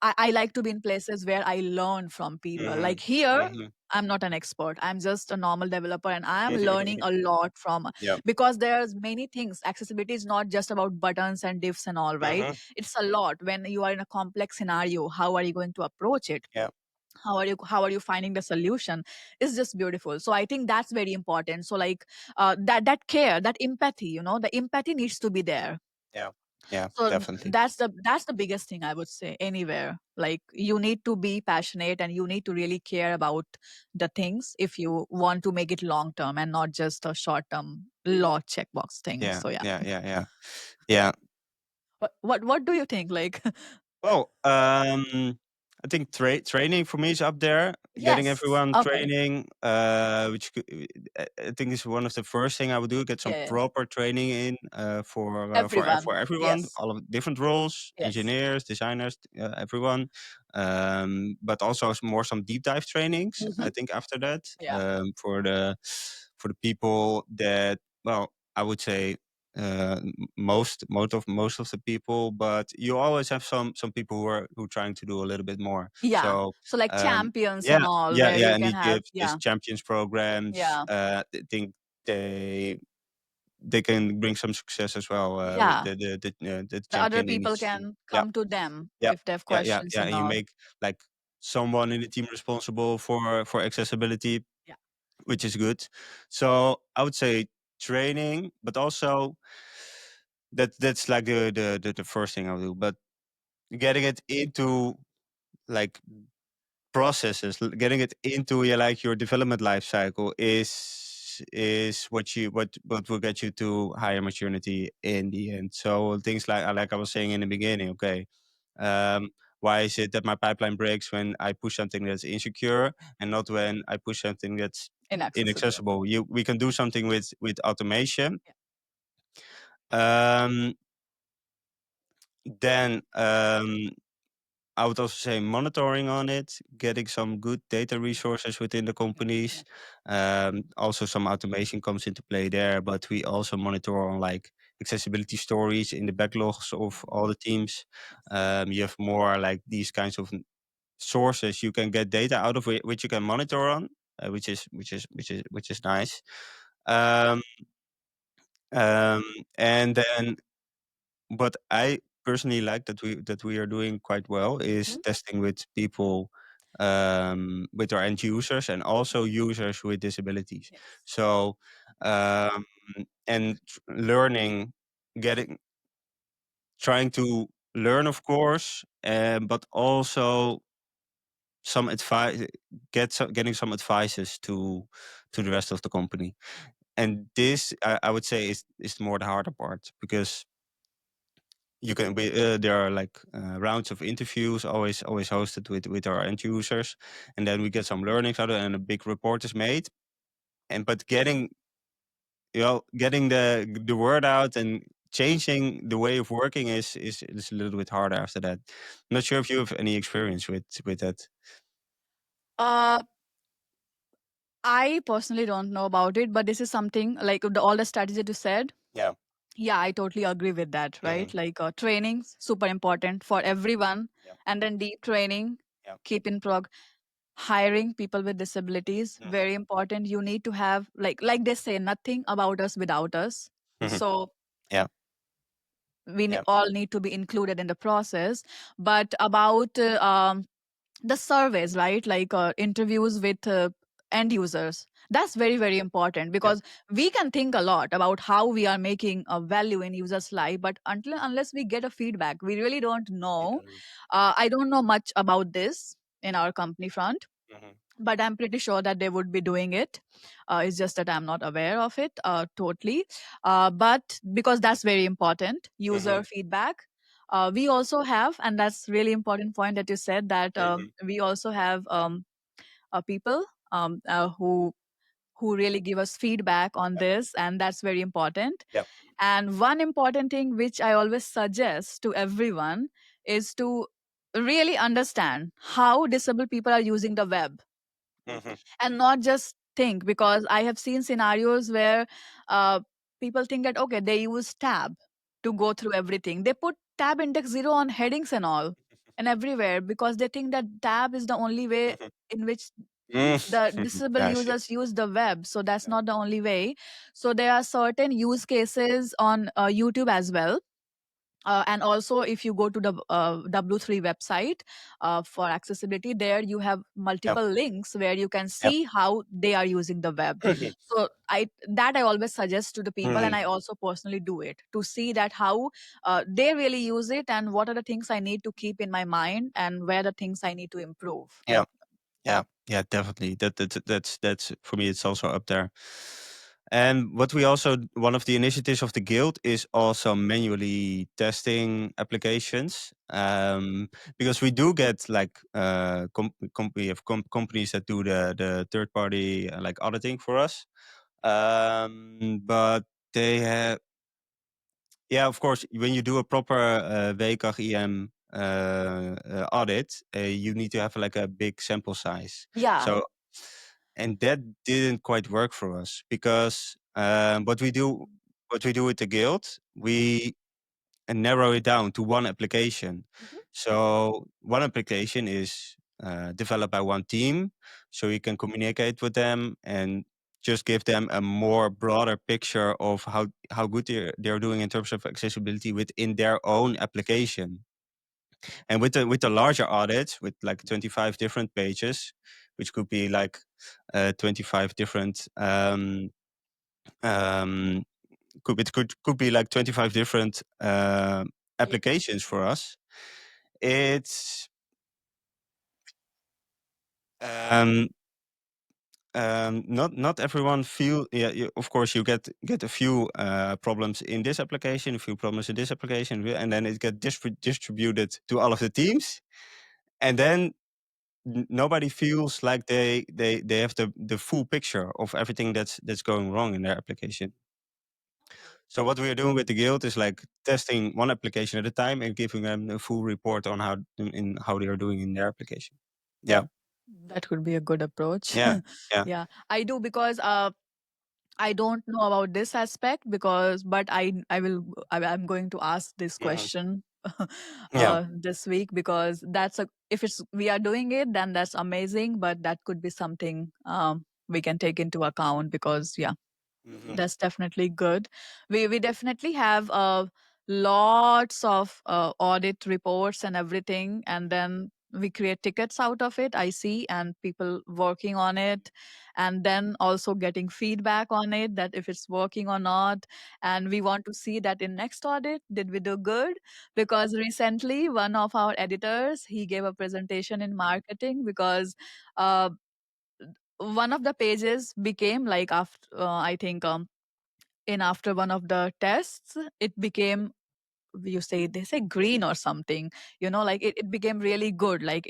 Speaker 2: I like to be in places where I learn from people.
Speaker 1: Hmm.
Speaker 2: Like here,
Speaker 1: Hmm.
Speaker 2: I'm not an expert. I'm just a normal developer, and I am learning a lot from,
Speaker 1: Yeah.
Speaker 2: because there's many things. Accessibility is not just about buttons and diffs and all, right?
Speaker 1: Hmm.
Speaker 2: It's a lot. When you are in a complex scenario, how are you going to approach it?
Speaker 1: Yeah.
Speaker 2: How are you finding the solution? It's just beautiful. So I think that's very important. So like, that care, that empathy, the empathy needs to be there.
Speaker 1: Yeah. Yeah.
Speaker 2: So
Speaker 1: Definitely.
Speaker 2: that's the biggest thing I would say anywhere. Like, you need to be passionate and you need to really care about the things if you want to make it long term and not just a short term law checkbox thing.
Speaker 1: Yeah.
Speaker 2: So yeah.
Speaker 1: Yeah. Yeah. Yeah. Yeah.
Speaker 2: What do you think? Like,
Speaker 1: Well, I think training for me is up there. Getting
Speaker 2: yes.
Speaker 1: everyone
Speaker 2: Okay.
Speaker 1: training, I think is one of the first thing I would do. Get some
Speaker 2: Yeah.
Speaker 1: proper training in for
Speaker 2: Everyone.
Speaker 1: everyone,
Speaker 2: Yes.
Speaker 1: all of different roles,
Speaker 2: Yes.
Speaker 1: engineers, designers, everyone. But also some deep dive trainings. I
Speaker 2: Hmm.
Speaker 1: think after that,
Speaker 2: Yeah.
Speaker 1: for the people that, well, I would say most of the people, but you always have some people who are trying to do a little bit more.
Speaker 2: Yeah.
Speaker 1: So
Speaker 2: So like champions and
Speaker 1: yeah,
Speaker 2: all,
Speaker 1: yeah,
Speaker 2: where
Speaker 1: yeah,
Speaker 2: you
Speaker 1: and
Speaker 2: can
Speaker 1: you
Speaker 2: have,
Speaker 1: give this
Speaker 2: yeah.
Speaker 1: champions programs.
Speaker 2: Yeah.
Speaker 1: I think they they can bring some success as well with
Speaker 2: Yeah.
Speaker 1: the
Speaker 2: The other
Speaker 1: champion
Speaker 2: people
Speaker 1: initiative.
Speaker 2: can
Speaker 1: Yeah,
Speaker 2: come to them
Speaker 1: yeah,
Speaker 2: if they have
Speaker 1: yeah, yeah,
Speaker 2: questions
Speaker 1: yeah.
Speaker 2: and
Speaker 1: And you
Speaker 2: all.
Speaker 1: make like someone in the team responsible for accessibility,
Speaker 2: Yeah.
Speaker 1: which is good. So I would say training, but also that's like the first thing I'll do. But getting it into like processes, getting it into your development life cycle is what will get you to higher maturity in the end. So things like I was saying in the beginning, okay, um, why is it that my pipeline breaks when I push something that's insecure and not when I push something that's
Speaker 2: Inaccessible.
Speaker 1: inaccessible? We can do something with automation. Um, then I would also say monitoring on it, getting some good data resources within the companies. Also, some automation comes into play there, but we also monitor on like accessibility stories in the backlogs of all the teams. You have more like these kinds of sources you can get data out of which you can monitor on, which is nice. Um, um, and then what I personally like that we are doing quite well is
Speaker 2: Mhm.
Speaker 1: testing with people, with our end users and also users with disabilities.
Speaker 2: Yes.
Speaker 1: So um, and learning, getting trying to learn, of course, but also some advice, getting some advices to the rest of the company. And this I would say is more the harder part because you can be there are like rounds of interviews always hosted with our end users, and then we get some learnings out of it and a big report is made. And but getting the word out and changing the way of working is a little bit harder after that. I'm not sure if you have any experience with that.
Speaker 2: Uh, I personally don't know about it, but this is something like all the strategies that you said.
Speaker 1: Yeah.
Speaker 2: Yeah, I totally agree with that, right?
Speaker 1: Hmm.
Speaker 2: Like trainings, super important for everyone.
Speaker 1: Yeah.
Speaker 2: And then deep training,
Speaker 1: Yeah.
Speaker 2: keep in prog. Hiring people with disabilities,
Speaker 1: Hmm.
Speaker 2: very important. You need to have like they say, nothing about us without us.
Speaker 1: Hmm.
Speaker 2: So
Speaker 1: Yeah.
Speaker 2: we
Speaker 1: Yeah.
Speaker 2: all need to be included in the process. But about the surveys, right? Like interviews with end users. That's very, very important
Speaker 1: Yeah.
Speaker 2: because we can think a lot about how we are making a value in users' life, but until unless we get a feedback, we really don't
Speaker 1: You
Speaker 2: know.
Speaker 1: don't know.
Speaker 2: I don't know much about this in our company front,
Speaker 1: Hmm.
Speaker 2: but I'm pretty sure that they would be doing it. It's just that I'm not aware of it totally. But because that's very important,
Speaker 1: Hmm.
Speaker 2: user feedback. We also have, and that's really important point that you said that
Speaker 1: Hmm.
Speaker 2: we also have people who really give us feedback on
Speaker 1: Yeah.
Speaker 2: this, and that's very important.
Speaker 1: Yeah.
Speaker 2: And one important thing which I always suggest to everyone is to really understand how disabled people are using the web
Speaker 1: Hmm.
Speaker 2: and not just think, because I have seen scenarios where uh, people think that okay, they use tab to go through everything. They put tab index 0 on headings and all and everywhere because they think that tab is the only way
Speaker 1: Hmm.
Speaker 2: in which
Speaker 1: Hmm.
Speaker 2: the disabled
Speaker 1: Yeah, I see.
Speaker 2: users use the web. So that's
Speaker 1: Yeah.
Speaker 2: not the only way. So there are certain use cases on YouTube as well. And also, if you go to the W3 website for accessibility, there you have
Speaker 1: Yeah.
Speaker 2: multiple links where you can
Speaker 1: Yeah.
Speaker 2: see how they are using the web.
Speaker 1: Mhm.
Speaker 2: So I always suggest to the people, and
Speaker 1: Mhm.
Speaker 2: I also personally do it to see that how they really use it and what are the things I need to keep in my mind and where the things I need to improve.
Speaker 1: Yeah. Yeah, yeah, definitely. That's for me. It's also up there. And what we also one of the initiatives of the guild is also manually testing applications, because we do get like we have companies that do the third party like auditing for us, but they have. Yeah, of course. When you do a proper WCAG EM audit, you need to have like a big sample size.
Speaker 2: Yeah.
Speaker 1: So, and that didn't quite work for us because what we do with the guild, we narrow it down to one application.
Speaker 2: Mhm.
Speaker 1: So one application is developed by one team, so you can communicate with them and just give them a more broader picture of how good they're doing in terms of accessibility within their own application. And with the larger audits, with like 25 different pages, which could be like 25 different um, could be like 25 different
Speaker 2: Yeah.
Speaker 1: applications for us. It's um, not everyone feel. Yeah, of course you get a few problems in this application, a few problems in this application, and then it get distributed to all of the teams, and then nobody feels like they have the full picture of everything that's going wrong in their application. So what we are doing with the guild is like testing one application at a time and giving them a full report on how they are doing in their application. Yeah,
Speaker 2: That could be a good approach.
Speaker 1: yeah, yeah,
Speaker 2: Yeah, I do because I don't know about this aspect because, but I will I'm going to ask this
Speaker 1: hmm
Speaker 2: question
Speaker 1: yeah,
Speaker 2: this week because that's a if it's we are doing it then that's amazing, but that could be something we can take into account because yeah,
Speaker 1: hmm
Speaker 2: that's definitely good. We definitely have lots of audit reports and everything, and then we create tickets out of it. I see, and people working on it, and then also getting feedback on it that if it's working or not. And we want to see that in next audit, did we do good? Because recently, one of our editors he gave a presentation in marketing because. Uh, one of the pages became like after I think in after one of the tests it became you say they say green or something, like it became really good, like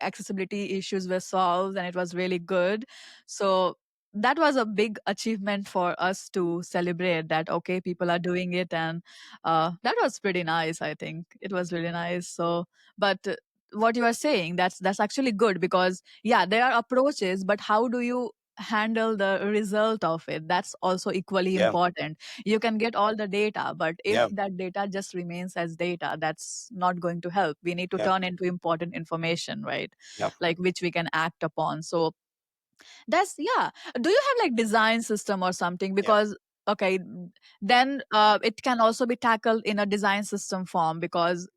Speaker 2: accessibility issues were solved and it was really good. So that was a big achievement for us to celebrate that okay people are doing it, and that was pretty nice. I think it was really nice. So but what you are saying, that's actually good because yeah there are approaches, but how do you handle the result of it? That's also equally
Speaker 1: yeah,
Speaker 2: important. You can get all the data, but if
Speaker 1: yeah,
Speaker 2: that data just remains as data, that's not going to help. We need to
Speaker 1: yeah,
Speaker 2: turn into important information, right?
Speaker 1: yeah,
Speaker 2: Like which we can act upon. So that's yeah. Do you have like design system or something?
Speaker 1: yeah.
Speaker 2: Because okay, then it can also be tackled in a design system form because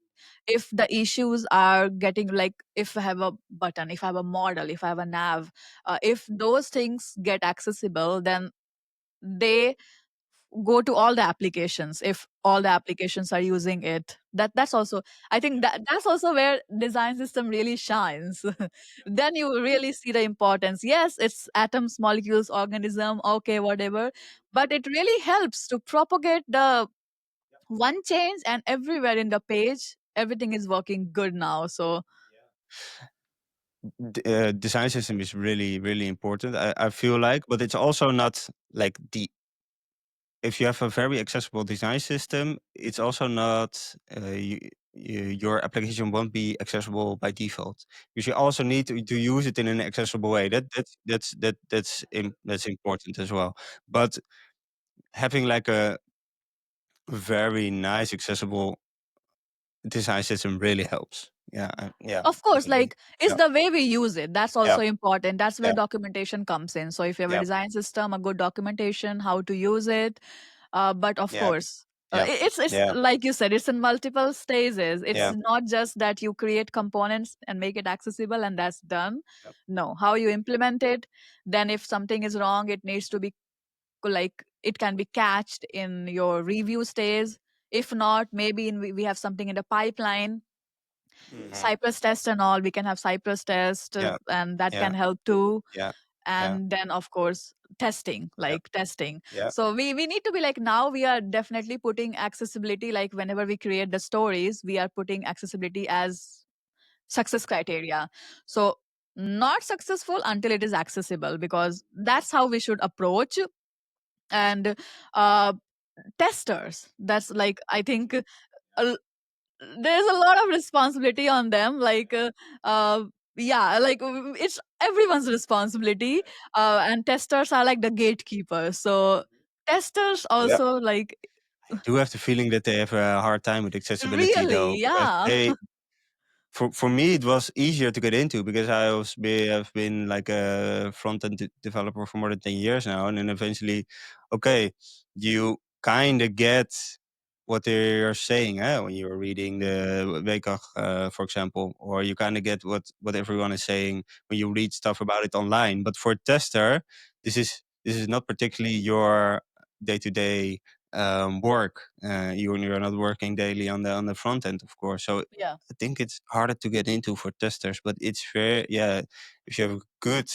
Speaker 2: if the issues are getting like if I have a button, if I have a model, if I have a nav, if those things get accessible, then they go to all the applications if all the applications are using it. That's also, I think that's also where design system really shines. Then you really see the importance. Yes, it's atoms, molecules, organism, okay, whatever, but it really helps to propagate the one change, and everywhere in the page everything is working good now. So
Speaker 1: Design system is really really important. I feel like, but it's also not like the if you have a very accessible design system, it's also not your application won't be accessible by default. Because you also need to use it in an accessible way. That's important as well. But having like a very nice accessible design system really helps. Yeah, yeah,
Speaker 2: of course,
Speaker 1: definitely.
Speaker 2: like it's
Speaker 1: Yeah,
Speaker 2: the way we use it. That's
Speaker 1: yeah,
Speaker 2: also important. That's where
Speaker 1: yeah,
Speaker 2: documentation comes in. So if you have a
Speaker 1: yeah,
Speaker 2: design system, a good documentation, how to use it. But of
Speaker 1: yeah,
Speaker 2: course,
Speaker 1: yeah,
Speaker 2: it's
Speaker 1: yeah,
Speaker 2: like you said, it's in multiple stages. It's
Speaker 1: yeah,
Speaker 2: not just that you create components and make it accessible and that's done.
Speaker 1: yeah.
Speaker 2: No, how you implement it. Then if something is wrong, it needs to be like it can be catched in your review stage. If not, maybe we have something in the pipeline,
Speaker 1: Mhm.
Speaker 2: Cypress test and all. We can have Cypress test,
Speaker 1: Yeah,
Speaker 2: and that
Speaker 1: yeah,
Speaker 2: can help too.
Speaker 1: yeah, yeah,
Speaker 2: And then of course testing,
Speaker 1: yeah,
Speaker 2: like testing.
Speaker 1: yeah.
Speaker 2: So we need to be like, now we are definitely putting accessibility, like whenever we create the stories we are putting accessibility as success criteria. So not successful until it is accessible, because that's how we should approach. And uh testers, that's like I think there's a lot of responsibility on them, like uh yeah, like it's everyone's responsibility. And testers are like the gatekeepers, so testers
Speaker 1: Yeah.
Speaker 2: also like
Speaker 1: I do have the feeling that they have a hard time with accessibility
Speaker 2: really
Speaker 1: though, because
Speaker 2: yeah.
Speaker 1: they for me it was easier to get into because have been like a front end developer for more than 10 years now, and then eventually, okay, you kind of get what they're saying when you're reading the WCAG, for example, or you kind of get what everyone is saying when you read stuff about it online. But for a tester, this is not particularly your day to day work. You're not working daily on the front end, of course. So
Speaker 2: Yeah,
Speaker 1: I think it's harder to get into for testers, but it's fair. Yeah, if you have a good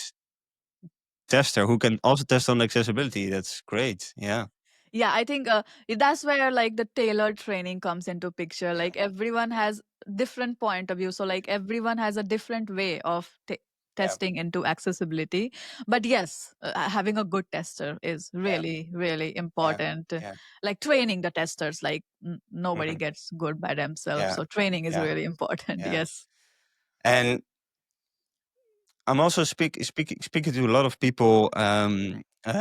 Speaker 1: tester who can also test on accessibility. That's great. Yeah.
Speaker 2: Yeah, I think that's where like the tailored training comes into picture. Like everyone has different point of view, so like everyone has a different way of
Speaker 1: Yeah.
Speaker 2: testing into accessibility. But yes, having a good tester is
Speaker 1: Yeah.
Speaker 2: really really
Speaker 1: Yeah.
Speaker 2: important.
Speaker 1: Yeah.
Speaker 2: Like training the testers, like nobody
Speaker 1: Hmm.
Speaker 2: gets good by themselves,
Speaker 1: Yeah.
Speaker 2: so training is
Speaker 1: Yeah.
Speaker 2: really important.
Speaker 1: Yeah.
Speaker 2: Yes.
Speaker 1: And I'm also speaking to a lot of people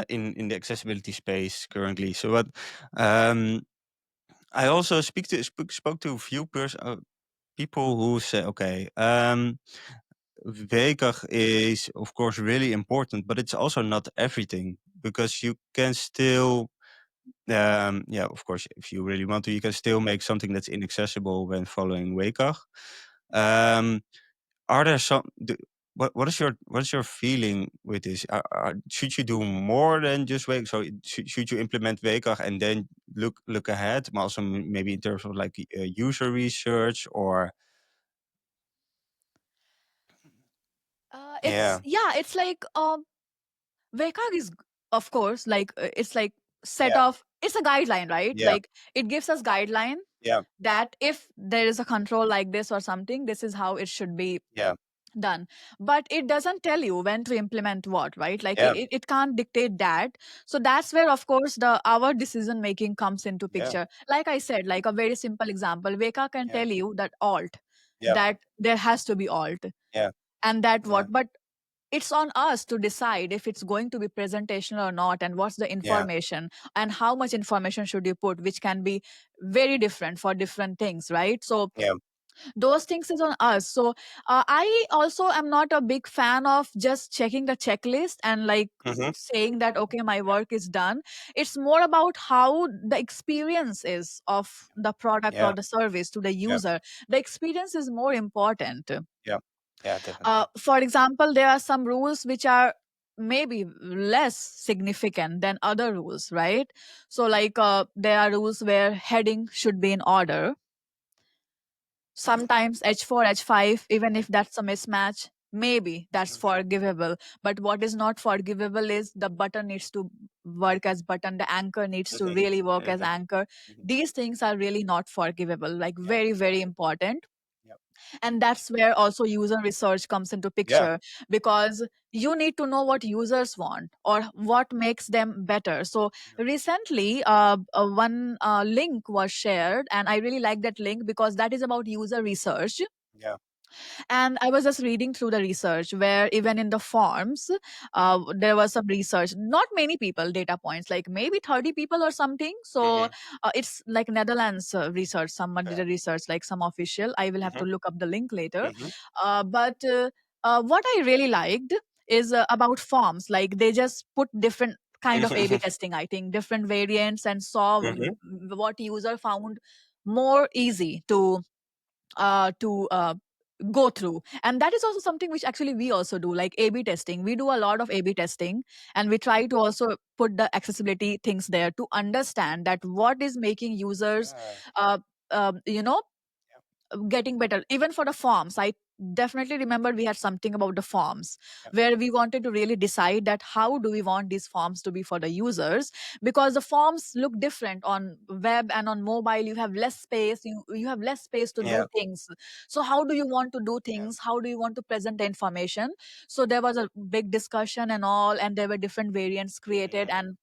Speaker 1: in the accessibility space currently. So what I also spoke to a few people who say, okay, WCAG is of course really important, but it's also not everything, because you can still, yeah, of course, if you really want to, you can still make something that's inaccessible when following WCAG. Um, are there some? What is your feeling with this? Should you do more than just WCAG? So should you implement WCAG and then look ahead, but also maybe in terms of like user research or
Speaker 2: It's
Speaker 1: yeah,
Speaker 2: yeah, it's like VECAG is, of course, like it's like set
Speaker 1: yeah,
Speaker 2: of, it's a guideline, right?
Speaker 1: yeah,
Speaker 2: Like it gives us guideline
Speaker 1: yeah,
Speaker 2: that if there is a control like this or something, this is how it should be
Speaker 1: yeah,
Speaker 2: done. But it doesn't tell you when to implement what, right? Like
Speaker 1: yeah,
Speaker 2: it can't dictate that. So that's where, of course, the our decision making comes into
Speaker 1: yeah,
Speaker 2: picture. Like I said, like a very simple example, VECA can
Speaker 1: yeah,
Speaker 2: tell you that alt,
Speaker 1: yeah,
Speaker 2: that there has to be alt,
Speaker 1: yeah,
Speaker 2: and that
Speaker 1: yeah,
Speaker 2: what, but it's on us to decide if it's going to be presentational or not, and what's the
Speaker 1: yeah,
Speaker 2: information and how much information should you put, which can be very different for different things, right? So
Speaker 1: yeah.
Speaker 2: those things is on us. So I also am not a big fan of just checking the checklist and like
Speaker 1: Mhm.
Speaker 2: saying that okay, my work is done. It's more about how the experience is of the product or
Speaker 1: Yeah,
Speaker 2: the service to the
Speaker 1: yeah,
Speaker 2: user. The experience is more important.
Speaker 1: yeah, yeah, definitely.
Speaker 2: For example, there are some rules which are maybe less significant than other rules, right? So like there are rules where heading should be in order. Sometimes H4, H5, even if that's a mismatch, maybe that's
Speaker 1: Mhm.
Speaker 2: forgivable. But what is not forgivable is the button needs to work as button, the anchor needs to
Speaker 1: Mhm.
Speaker 2: really work as
Speaker 1: Mhm.
Speaker 2: anchor.
Speaker 1: Mhm.
Speaker 2: These things are really not forgivable, like
Speaker 1: Yeah,
Speaker 2: very very important.
Speaker 1: yeah,
Speaker 2: And that's where also user research comes into
Speaker 1: yeah,
Speaker 2: picture, because you need to know what users want or what makes them better. So
Speaker 1: yeah,
Speaker 2: recently one link was shared, and I really like that link because that is about user research.
Speaker 1: yeah.
Speaker 2: And I was just reading through the research where even in the forms, there was some research, not many people, data points, like maybe 30 people or something. So
Speaker 1: Mhm.
Speaker 2: it's like Netherlands research. Someone did
Speaker 1: Okay.
Speaker 2: a research, like some official. I will have to
Speaker 1: Mhm.
Speaker 2: look up the link later.
Speaker 1: Mhm.
Speaker 2: But what I really liked is about forms. Like they just put different kind of A/B
Speaker 1: Mhm.
Speaker 2: testing, I think, different variants, and saw
Speaker 1: Mhm.
Speaker 2: what user found more easy to go through. And that is also something which actually we also do, like A/B testing. We do a lot of A/B testing, and we try to also put the accessibility things there to understand that what is making users
Speaker 1: Yeah,
Speaker 2: uh, you know,
Speaker 1: yeah,
Speaker 2: getting better. Even for the forms, I definitely remember we had something about the forms
Speaker 1: yeah,
Speaker 2: where we wanted to really decide that how do we want these forms to be for the users, because the forms look different on web and on mobile. You have less space, you have less space to do
Speaker 1: yeah,
Speaker 2: things. So how do you want to do
Speaker 1: yeah,
Speaker 2: things, how do you want to present the information? So there was a big discussion and all, and there were different variants created,
Speaker 1: mhm,
Speaker 2: and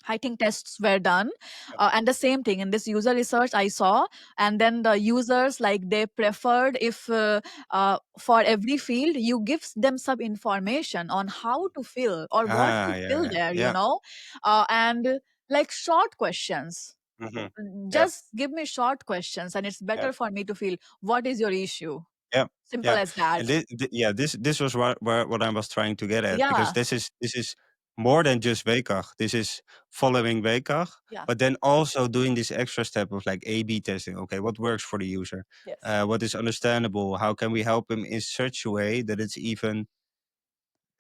Speaker 2: I think tests were done.
Speaker 1: yeah,
Speaker 2: And the same thing in this user research I saw. And then the users, like they preferred if for every field, you give them some information on how to fill or what to fill
Speaker 1: yeah,
Speaker 2: there, you
Speaker 1: yeah,
Speaker 2: know, and like short questions.
Speaker 1: mhm, yeah,
Speaker 2: Just give me short questions, and it's
Speaker 1: yeah.
Speaker 2: better for me to feel what is your issue.
Speaker 1: Yeah,
Speaker 2: Simple
Speaker 1: yeah,
Speaker 2: as that.
Speaker 1: and yeah, this was what I was trying to get at, because
Speaker 2: Yeah.
Speaker 1: this is more than just WCAG. This is following WCAG,
Speaker 2: Yeah.
Speaker 1: but then also doing this extra step of like A/B testing. Okay, what works for the user?
Speaker 2: Yes.
Speaker 1: What is understandable? How can we help him in such a way that it's even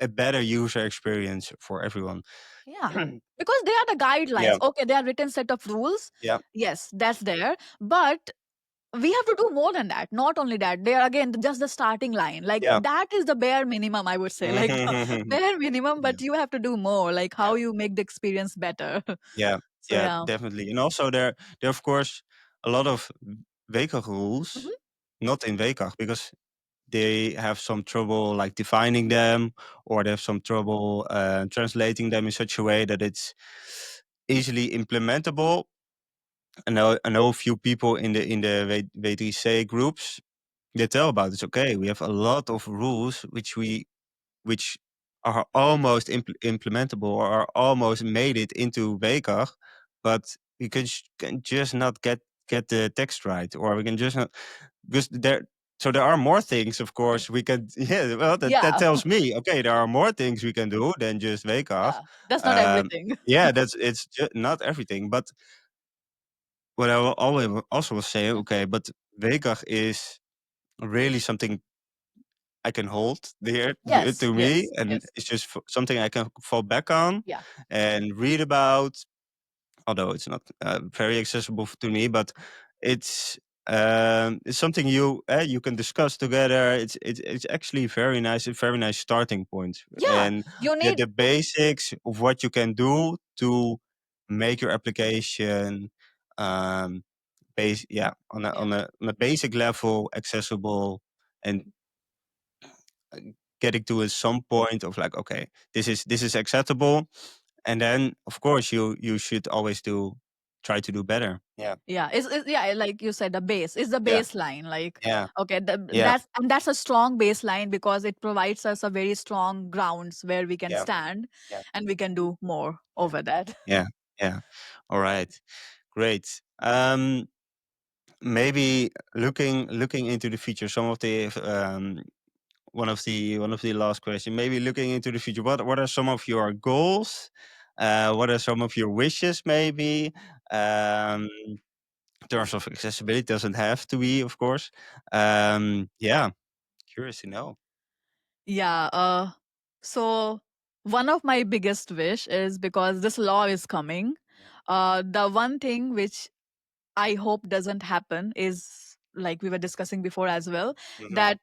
Speaker 1: a better user experience for everyone?
Speaker 2: Yeah. Because they are the guidelines.
Speaker 1: Yeah,
Speaker 2: Okay, they are written set of rules.
Speaker 1: yeah,
Speaker 2: Yes, that's there. But we have to do more than that. Not only that, they are again just the starting line. Like
Speaker 1: Yeah.
Speaker 2: that is the bare minimum, I would say. Like the bare minimum,
Speaker 1: Yeah.
Speaker 2: but you have to do more. Like
Speaker 1: Yeah.
Speaker 2: how you make the experience better.
Speaker 1: Yeah.
Speaker 2: So
Speaker 1: Yeah.
Speaker 2: yeah.
Speaker 1: Definitely. And also there are of course a lot of WCAG rules
Speaker 2: Mhm.
Speaker 1: not in WCAG because they have some trouble like defining them, or they have some trouble translating them in such a way that it's easily implementable. I know a few people in the W3C groups. They tell about it's okay. We have a lot of rules which are almost implementable or are almost made it into WCAG, but we can just not get the text right, or we can just not because there are more things, of course, we can. Yeah, well, that
Speaker 2: Yeah.
Speaker 1: tells me okay, there are more things we can do than just WCAG.
Speaker 2: Yeah. That's not
Speaker 1: Um,
Speaker 2: everything.
Speaker 1: yeah, it's not everything, but what I will always also will say,
Speaker 2: Yeah.
Speaker 1: okay, but WCAG is really something I can hold dear
Speaker 2: Yes.
Speaker 1: to me,
Speaker 2: Yes.
Speaker 1: and
Speaker 2: Yes.
Speaker 1: it's just something I can fall back on
Speaker 2: Yeah.
Speaker 1: and read about. Although it's not very accessible to me, but it's it's something you can discuss together. It's actually very nice, a very nice starting point,
Speaker 2: Yeah.
Speaker 1: and
Speaker 2: You
Speaker 1: yeah,
Speaker 2: need.
Speaker 1: the basics of what you can do to make your application base yeah
Speaker 2: Yeah.
Speaker 1: on a basic level accessible and uh, getting to a some point of like okay, this is acceptable, and then of course you should always try to do better. Yeah.
Speaker 2: Yeah, yeah, like you said, the base is the
Speaker 1: Yeah.
Speaker 2: baseline. Like,
Speaker 1: Yeah.
Speaker 2: okay,
Speaker 1: Yeah.
Speaker 2: that's a strong baseline because it provides us a very strong grounds where we can
Speaker 1: Yeah.
Speaker 2: stand
Speaker 1: Yeah.
Speaker 2: and we can do more
Speaker 1: Yeah.
Speaker 2: over that.
Speaker 1: Yeah. Yeah. All right. Great. Maybe looking into the future, some of the one of the last question. Maybe looking into the future, what are some of your goals? What are some of your wishes? Maybe in terms of accessibility, doesn't have to be, of course. Yeah, curious to know.
Speaker 2: Yeah. So one of my biggest wish is because this law is coming.
Speaker 1: Yeah.
Speaker 2: The one thing which I hope doesn't happen is like we were discussing before as well,
Speaker 1: Mhm.
Speaker 2: that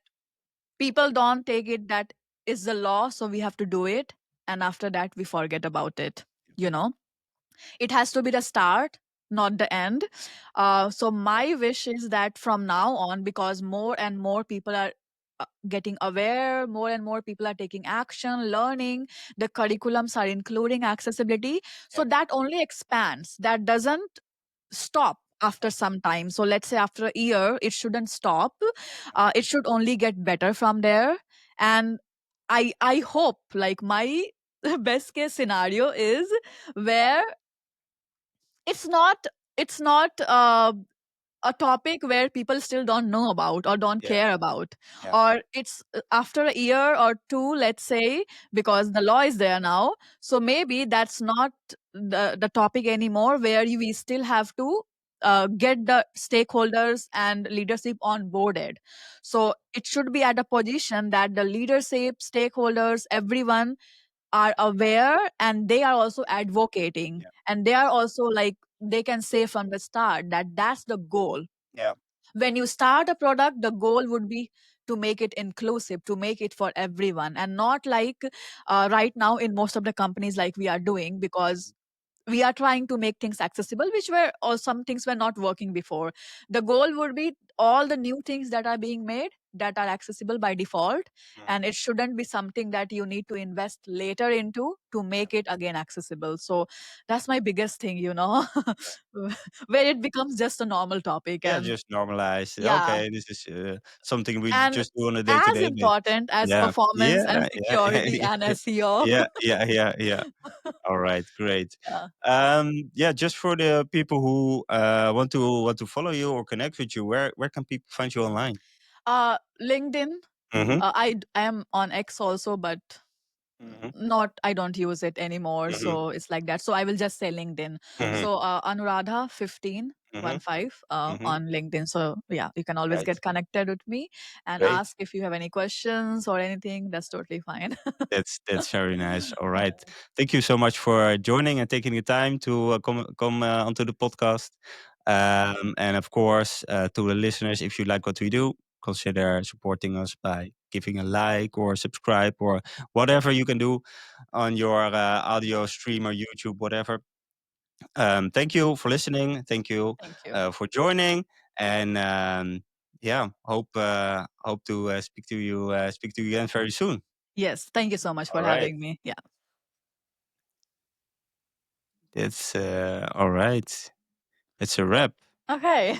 Speaker 2: people don't take it that is the law, so we have to do it, and after that we forget about it. You know, it has to be the start, not the end. So my wish is that from now on, because more and more people are getting aware, more and more people are taking action, learning, the curriculums are including accessibility, so
Speaker 1: Yeah.
Speaker 2: that only expands, that doesn't stop after some time. So let's say after a year it shouldn't stop. It should only get better from there. And I hope, like, my best case scenario is where it's not a topic where people still don't know about or don't
Speaker 1: Yeah.
Speaker 2: care about,
Speaker 1: Yeah.
Speaker 2: or it's after a year or two, let's say, because the law is there now, so maybe that's not the topic anymore, where we still have to get the stakeholders and leadership on boarded. So it should be at a position that the leadership, stakeholders, everyone are aware, and they are also advocating,
Speaker 1: Yeah.
Speaker 2: and they are also like, they can say from the start that that's the goal.
Speaker 1: Yeah.
Speaker 2: When you start a product, the goal would be to make it inclusive, to make it for everyone, and not like right now in most of the companies like we are doing, because we are trying to make things accessible, which were, or some things were not working before. The goal would be all the new things that are being made that are accessible by default,
Speaker 1: Mhm.
Speaker 2: and it shouldn't be something that you need to invest later into to
Speaker 1: Yeah.
Speaker 2: make it again accessible. So that's my biggest thing, you know,
Speaker 1: Yeah.
Speaker 2: where it becomes just a normal topic.
Speaker 1: Yeah,
Speaker 2: And
Speaker 1: just normalize.
Speaker 2: yeah,
Speaker 1: Okay, this is something we
Speaker 2: and
Speaker 1: just do on a
Speaker 2: as
Speaker 1: day-to-day basis.
Speaker 2: important as
Speaker 1: Yeah.
Speaker 2: performance and
Speaker 1: Yeah. Yeah.
Speaker 2: security and SEO.
Speaker 1: Yeah. Yeah. Yeah. Yeah. All right, great.
Speaker 2: Yeah.
Speaker 1: Yeah, just for the people who want to follow you or connect with you, where can people find you online?
Speaker 2: LinkedIn.
Speaker 1: Mm-hmm.
Speaker 2: I am on X also, but
Speaker 1: Mm-hmm.
Speaker 2: not, I don't use it anymore.
Speaker 1: Mm-hmm.
Speaker 2: So it's like that. So I will just say LinkedIn.
Speaker 1: Mm-hmm.
Speaker 2: So Anuradha 15
Speaker 1: Mm-hmm.
Speaker 2: 15
Speaker 1: Mm-hmm.
Speaker 2: on LinkedIn. So yeah, you can always
Speaker 1: Right.
Speaker 2: get connected with me and
Speaker 1: Great.
Speaker 2: ask if you have any questions or anything. That's totally fine.
Speaker 1: That's very nice. All right. Thank you so much for joining and taking the time to come onto the podcast. And of course, to the listeners, if you like what we do, consider supporting us by giving a like or subscribe or whatever you can do on your audio stream or YouTube, whatever. Thank you for listening. Thank you
Speaker 2: Thank you.
Speaker 1: for joining. And yeah, hope to speak to you again very soon.
Speaker 2: Yes, thank you so much
Speaker 1: All
Speaker 2: for
Speaker 1: right.
Speaker 2: having me. Yeah.
Speaker 1: It's all right. It's a wrap.
Speaker 2: Okay.